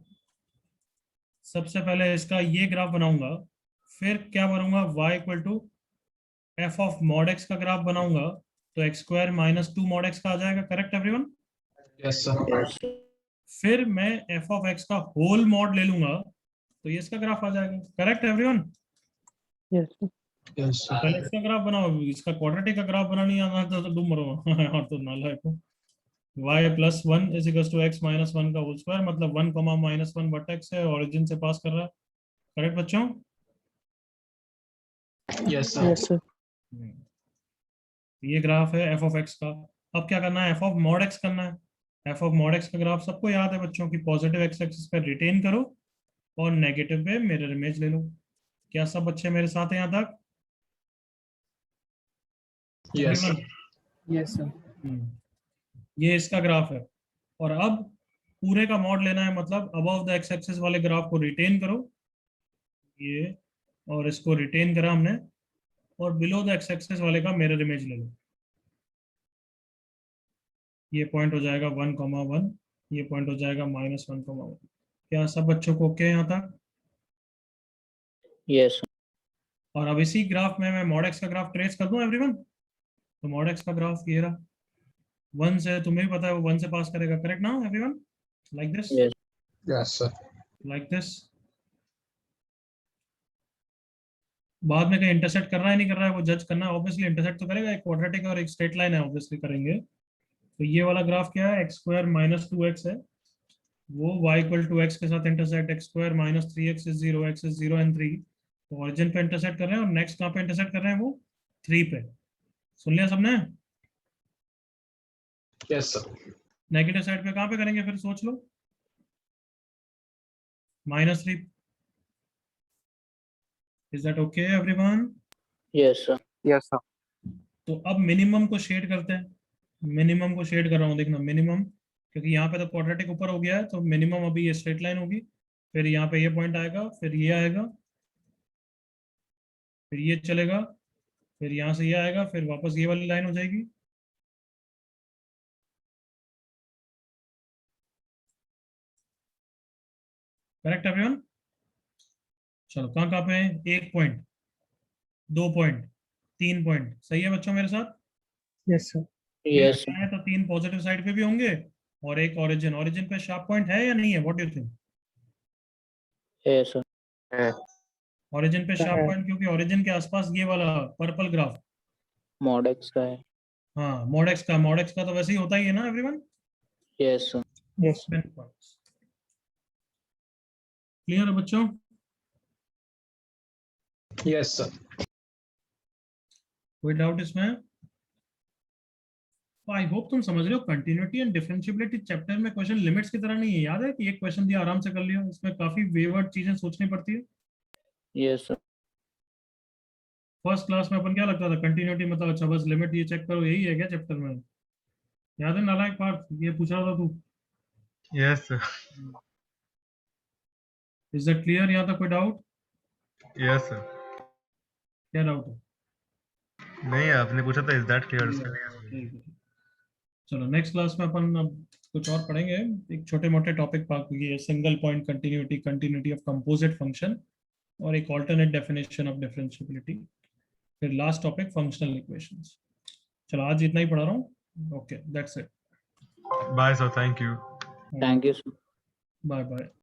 सबसे पहले इसका ये ग्राफ बनाऊंगा, फिर क्या बनूंगा, y equal to f of mod x का ग्राफ बनाऊंगा, तो x square minus 2 mod x का आ जाएगा, correct everyone? Yes, sir. Yes. फिर मैं एफ ऑफ x का होल मॉड ले लूंगा, तो ये इसका ग्राफ आ जाएगा, correct everyone? Yes, sir. Yes, sir. पहले इसका ग्राफ बनाओ, इसका क्वाड्रेटिक का ग्राफ बनाना नहीं आना तो तुम मरो। और तो नालायक हो। y plus 1 is equal to x minus 1 का होल स्क्वायर, मतलब 1 कॉमा माइनस 1 बटा x है, ऑरिजिन से पास कर रहा है, करेक्ट बच्चों? Yes, sir. Yes, sir. ये ग्राफ है एफ ऑफ एक्स का। अब क्या करना है, एफ ऑफ मॉड एक्स करना है। एफ ऑफ मॉड एक्स का ग्राफ सबको याद है बच्चों की, पॉजिटिव एक्स एक्सिस पे रिटेन करो और नेगेटिव पे मिरर इमेज ले लो। क्या सब बच्चे मेरे साथ हैं यहाँ तक? Yes, sir. Yes, sir. ये इसका ग्राफ है, और अब पूरे का मॉड लेना है, मतलब अबव द एक्स एक्सिस वाले ग्राफ को रिटेन करो, ये, और इसको रिटेन करा हमने, और बिलो द एक्स एक्सिस वाले का मिरर इमेज ले लो। ये पॉइंट हो जाएगा 1,1, ये पॉइंट हो जाएगा -1,1। क्या सब बच्चों को ओके यहाँ तक? Yes. और अब इसी ग्राफ में मैं मॉड एक्स का ग्राफ ट्रेस कर दूं एवरीवन, तो मॉड एक्स का ग्राफ ये रहा, 1 से, तुम्हें भी पता है वो 1 से पास करेगा, करेक्ट ना everyone? Like this, Yes. Yes, sir. Like this. बाद में कहीं इंटरसेक्ट कर रहा है नहीं कर रहा है वो जज करना है, ऑब्वियसली इंटरसेक्ट तो करेगा, एक क्वाड्रेटिक और एक स्ट्रेट लाइन है, ऑब्वियसली करेंगे। तो ये वाला ग्राफ क्या है, x स्क्वायर माइनस 2x है, वो y इक्वल टू x के साथ intersect, x square minus 3x is 0, x is 0 and 3, तो ऑरिजिन पे इंटरसेक्ट कर रहे हैं, और नेक्स्ट कहाँ पे इंटरसेक्ट कर रहे हैं, वो 3 पे। सुन लिया सबने? Yes, sir. नेगेटिव साइड पे कहाँ पे करेंगे फिर, सोच लो, -3। Is that okay everyone? Yes, sir. Yes, sir. तो अब मिनिमम को शेड करते हैं, मिनिमम को शेड कर रहा हूँ, देखना मिनिमम, क्योंकि यहाँ पे तो क्वाड्रेटिक ऊपर हो गया है, तो मिनिमम अभी ये स्ट्रेट लाइन होगी, फिर यहाँ पे ये पॉइंट आएगा, फिर ये आएगा, फिर ये चलेगा, फिर यहाँ से ये आएगा, फिर वापस ये वाली लाइन हो जाएगी, करेक्ट एवरीवन? चलो कहाँ कहाँ पे हैं, 1 पॉइंट, 2 पॉइंट, 3 पॉइंट, सही है बच्चों मेरे साथ? Yes, sir. Yes. है तो 3 पॉजिटिव साइड पे भी होंगे, और एक ऑरिजिन, ऑरिजिन पे शार्प पॉइंट है या नहीं है, what do you think? Yes, sir. Origin पे शार्प है। पॉइंट, क्योंकि ऑरिजिन के आसपास ये वाला पर्पल ग्राफ, Mod X का है। हाँ मॉड एक्स का, मॉड एक्स का तो वैसे ही होता ही है ना everyone? Yes, sir. Yes, sir. Clear है बच्चों? Yes, sir. कोई डाउट इसमें? आई होप तुम समझ रहे हो, कंटिन्यूटी एंड डिफरेंशिएबिलिटी चैप्टर में क्वेश्चन लिमिट्स की तरह नहीं है, याद है कि एक क्वेश्चन दिया आराम से कर लिया, इसमें काफी वेवर्ड चीजें सोचनी पड़ती है। Yes, sir. फर्स्ट क्लास में अपन क्या लगता था, कंटिन्यूटी मतलब अच्छा बस लिमिट ये चेक करो, यही है क्या चैप्टर में? याद है नालायक पार्थ, ये पूछ रहा था तू? Yes sir. Is that clear? यहाँ तक कोई डाउट? Yes sir. क्या डाउट है? नहीं आपने पूछा था इज दैट क्लियर? ठीक है। चलो नेक्स्ट क्लास में अपन अब कुछ और पढ़ेंगे, एक छोटे मोटे टॉपिक ये single point continuity, continuity of composite function, और एक ऑल्टरनेट डेफिनेशन ऑफ डिफरेंशिएबिलिटी, फिर लास्ट टॉपिक फंक्शनल इक्वेशंस। चलो आज इतना ही पढ़ा रहा हूँ, okay that's it, bye sir, thank you. Thank you, sir. Bye bye.